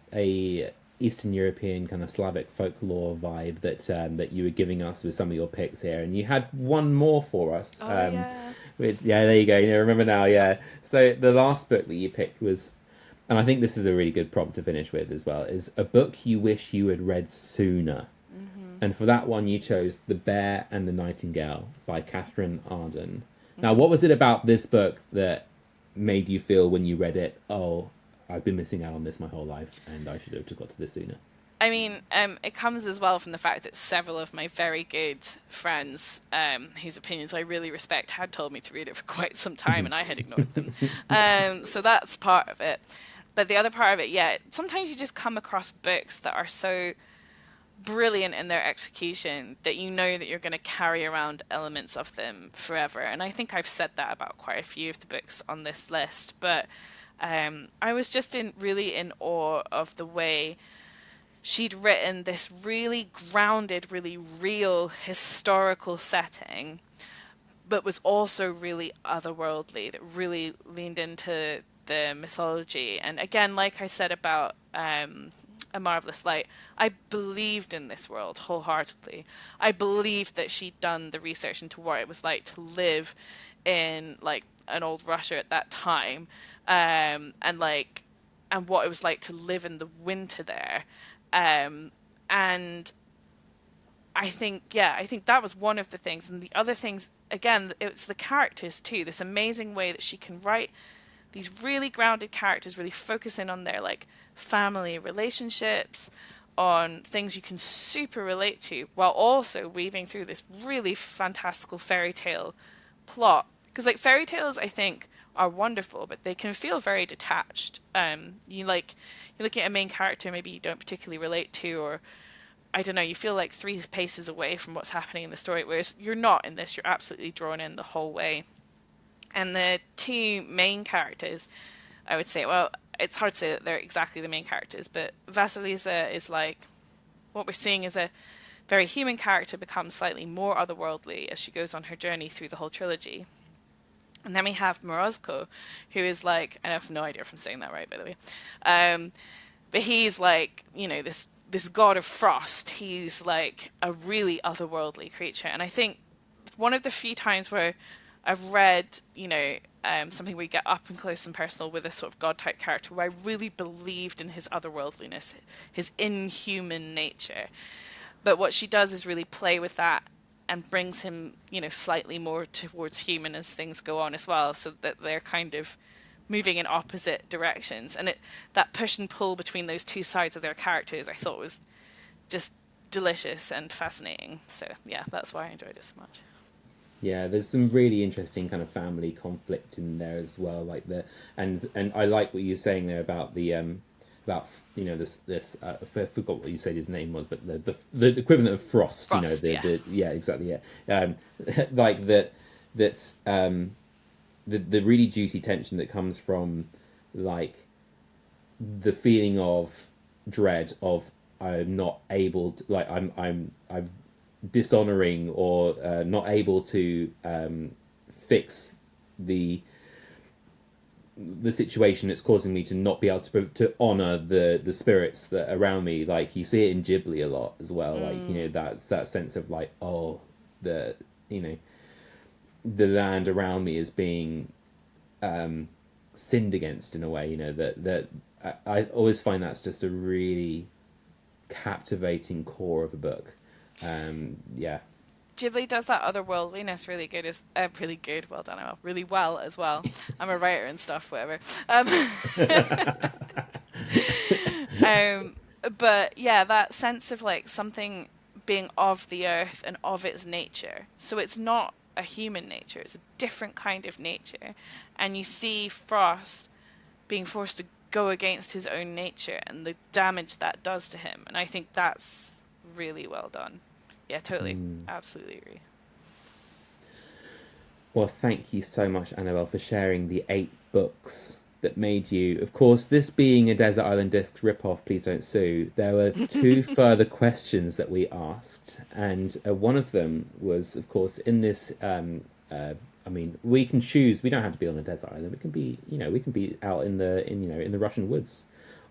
Eastern European kind of Slavic folklore vibe that you were giving us with some of your picks here, and you had one more for us. Oh, yeah. Yeah, there you go. You know, remember now. Yeah. So the last book that you picked was, and I think this is a really good prompt to finish with as well, is a book you wish you had read sooner. And for that one, you chose The Bear and the Nightingale by Catherine Arden. Now, what was it about this book that made you feel when you read it, oh, I've been missing out on this my whole life and I should have just got to this sooner? I mean, it comes as well from the fact that several of my very good friends, whose opinions I really respect, had told me to read it for quite some time and I had ignored them. So that's part of it. But the other part of it, yeah, sometimes you just come across books that are so brilliant in their execution that you know that you're going to carry around elements of them forever. And I think I've said that about quite a few of the books on this list. But I was just really in awe of the way she'd written this really grounded, really real historical setting, but was also really otherworldly, that really leaned into the mythology. And again, like I said about A Marvelous Light, I believed in this world wholeheartedly. I believed that she'd done the research into what it was like to live in like an old Russia at that time, and what it was like to live in the winter there. And I think that was one of the things. And the other things, again, it's the characters too. This amazing way that she can write these really grounded characters, really focusing on their like family relationships, on things you can super relate to, while also weaving through this really fantastical fairy tale plot. Because like fairy tales, I think, are wonderful, but they can feel very detached. You're looking at a main character maybe you don't particularly relate to, or I don't know, you feel like 3 paces away from what's happening in the story, whereas you're not in this. You're absolutely drawn in the whole way. And the 2 main characters, I would say, well, it's hard to say that they're exactly the main characters, but Vasilisa is like, what we're seeing is a very human character becomes slightly more otherworldly as she goes on her journey through the whole trilogy. And then we have Morozko, who is like, and I have no idea if I'm saying that right, by the way, but he's like, you know, this god of frost. He's like a really otherworldly creature, and I think one of the few times where I've read, you know, something where you get up and close and personal with a sort of god type character, where I really believed in his otherworldliness, his inhuman nature. But what she does is really play with that and brings him, you know, slightly more towards human as things go on as well, so that they're kind of moving in opposite directions. And that push and pull between those two sides of their characters, I thought was just delicious and fascinating. So yeah, that's why I enjoyed it so much. Yeah, there's some really interesting kind of family conflict in there as well, like and I like what you're saying there about the about, you know, this I forgot what you said his name was, but the equivalent of frost, you know, yeah, exactly, yeah, like that's the really juicy tension that comes from like the feeling of dread of I'm not able to, like I'm dishonoring or not able to fix the situation that's causing me to not be able to honor the spirits that are around me. Like you see it in Ghibli a lot as well. Like, you know, that's that sense of like, oh, the, you know, the land around me is being sinned against in a way. You know, that I always find that's just a really captivating core of a book. Yeah. Ghibli does that otherworldliness really good. Really good. Well done, Emma. Really well as well. I'm a writer and stuff, whatever. But yeah, that sense of like something being of the earth and of its nature. So it's not a human nature. It's a different kind of nature. And you see Frost being forced to go against his own nature and the damage that does to him. And I think that's really well done. Yeah, totally. Absolutely agree. Well, thank you so much, Annabelle, for sharing the 8 books that made you. Of course, this being a Desert Island Discs ripoff, please don't sue. There were 2 further questions that we asked, and one of them was, of course, in this. I mean, we can choose. We don't have to be on a desert island. We can be, you know, we can be out in the Russian woods,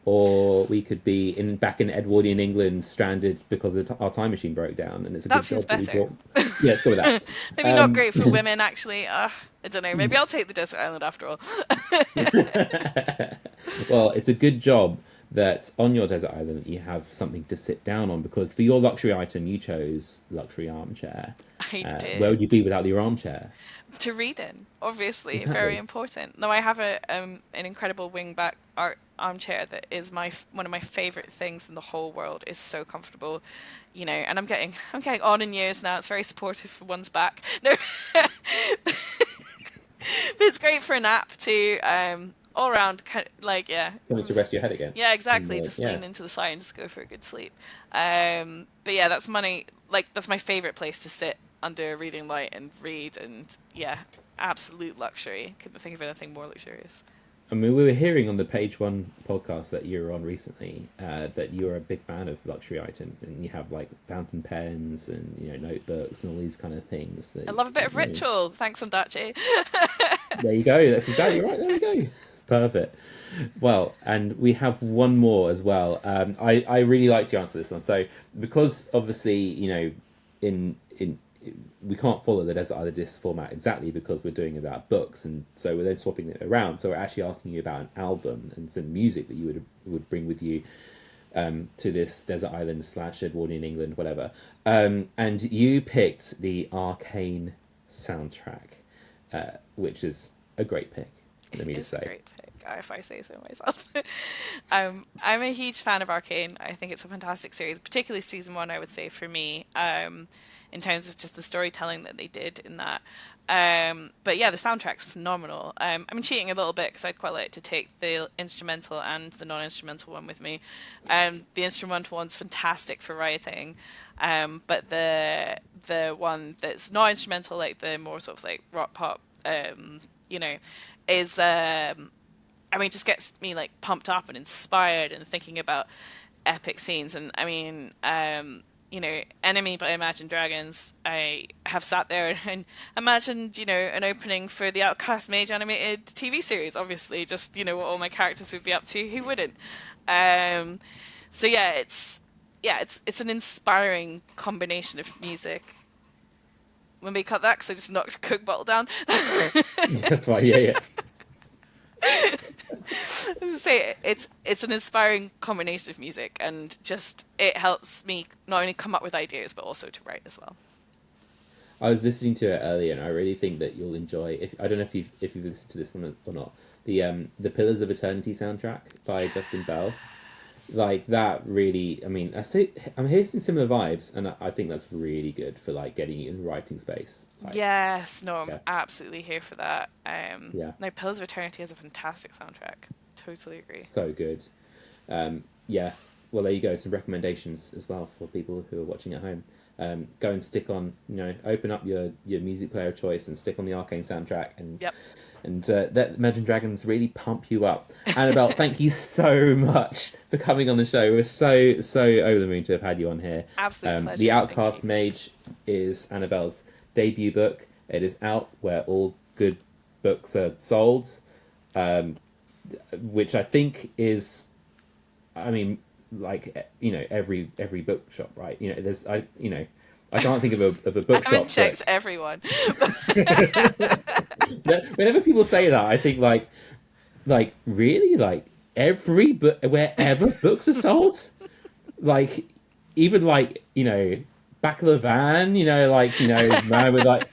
or we could be back in Edwardian England, stranded because our time machine broke down, and it's a that good job better. that we brought. Yeah, let's go with that. Maybe not great for women, actually. I don't know. Maybe I'll take the desert island after all. Well, it's a good job that on your desert island you have something to sit down on, because for your luxury item you chose luxury armchair. I did. Where would you be without your armchair? To read in, obviously. Exactly. Very important. No, I have an incredible wingback art armchair that is one of my favorite things in the whole world. It's so comfortable, you know, and I'm getting on in years now. It's very supportive for one's back. No, but it's great for a nap too. All around, like, yeah. Wanting to rest your head again. Yeah, exactly. Just lean into the side and just go for a good sleep. But yeah, that's my favorite place to sit under a reading light and read, and yeah, absolute luxury. Couldn't think of anything more luxurious. I mean, we were hearing on the Page One podcast that you were on recently that you're a big fan of luxury items, and you have like fountain pens and, you know, notebooks and all these kind of things. I love a bit of ritual. Thanks, Ondaatje. There you go. That's exactly right. There we go. It's perfect. Well, and we have one more as well. I really like to answer this one. So, because obviously, you know, in we can't follow the Desert Island Discs format exactly because we're doing it about books, and so we're then swapping it around. So we're actually asking you about an album and some music that you would bring with you to this Desert Island / Edwardian England, whatever. And you picked the Arcane soundtrack, which is a great pick. Let me just say. A great pick, if I say so myself. I'm a huge fan of Arcane. I think it's a fantastic series, particularly season 1. I would say for me. In terms of just the storytelling that they did in that. But yeah, the soundtrack's phenomenal. I'm cheating a little bit because I'd quite like to take the instrumental and the non-instrumental one with me. The instrumental one's fantastic for writing, but the one that's not instrumental, like the more sort of like rock pop, you know, is just gets me like pumped up and inspired and thinking about epic scenes. And I mean, Enemy by Imagine Dragons, I have sat there and imagined, an opening for the Outcast Mage animated TV series, obviously, just, what all my characters would be up to. Who wouldn't? So yeah, it's an inspiring combination of music. When we cut that, because I just knocked a Coke bottle down. That's right, yeah. Say it's an inspiring combination of music, and just it helps me not only come up with ideas but also to write as well. I was listening to it earlier, and I really think that you'll enjoy. I don't know if you've listened to this one or not. The Pillars of Eternity soundtrack by Justin Bell. Like that really, I mean, I'm hearing similar vibes, and I think that's really good for like getting you in the writing space. Like, Yes, no, I'm absolutely here for that. No, Pillars of Eternity has a fantastic soundtrack. Totally agree. So good. Yeah, well, there you go. Some recommendations as well for people who are watching at home. Go and stick on, open up your music player of choice and stick on the Arcane soundtrack, and let Imagine Dragons really pump you up. Annabel, thank you so much for coming on the show. We're so over the moon to have had you on here. Absolute pleasure. The Outcast Mage is Annabel's debut book. It is out where all good books are sold, which I think is, I mean, like, every bookshop, right? There's I can't think of a bookshop. I haven't checked everyone. Whenever people say that, I think like really, like every book, wherever books are sold, like even like back of the van, man with like.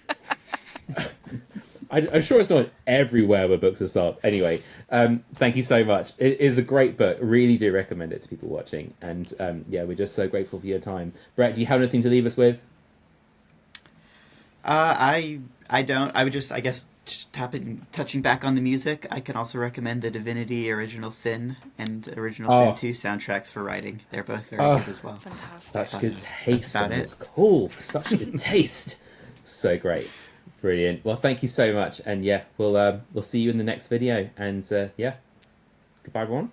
I'm sure it's not everywhere where books are sold. Anyway, thank you so much. It is a great book. Really do recommend it to people watching. And we're just so grateful for your time. Brett, do you have anything to leave us with? I don't. I would just, I guess, touching back on the music, I can also recommend the Divinity Original Sin and Original Sin 2 soundtracks for writing. They're both very good as well. Fantastic. Such good taste. That's cool. Such good taste. So great. Brilliant. Well, thank you so much. And we'll see you in the next video. And goodbye, everyone.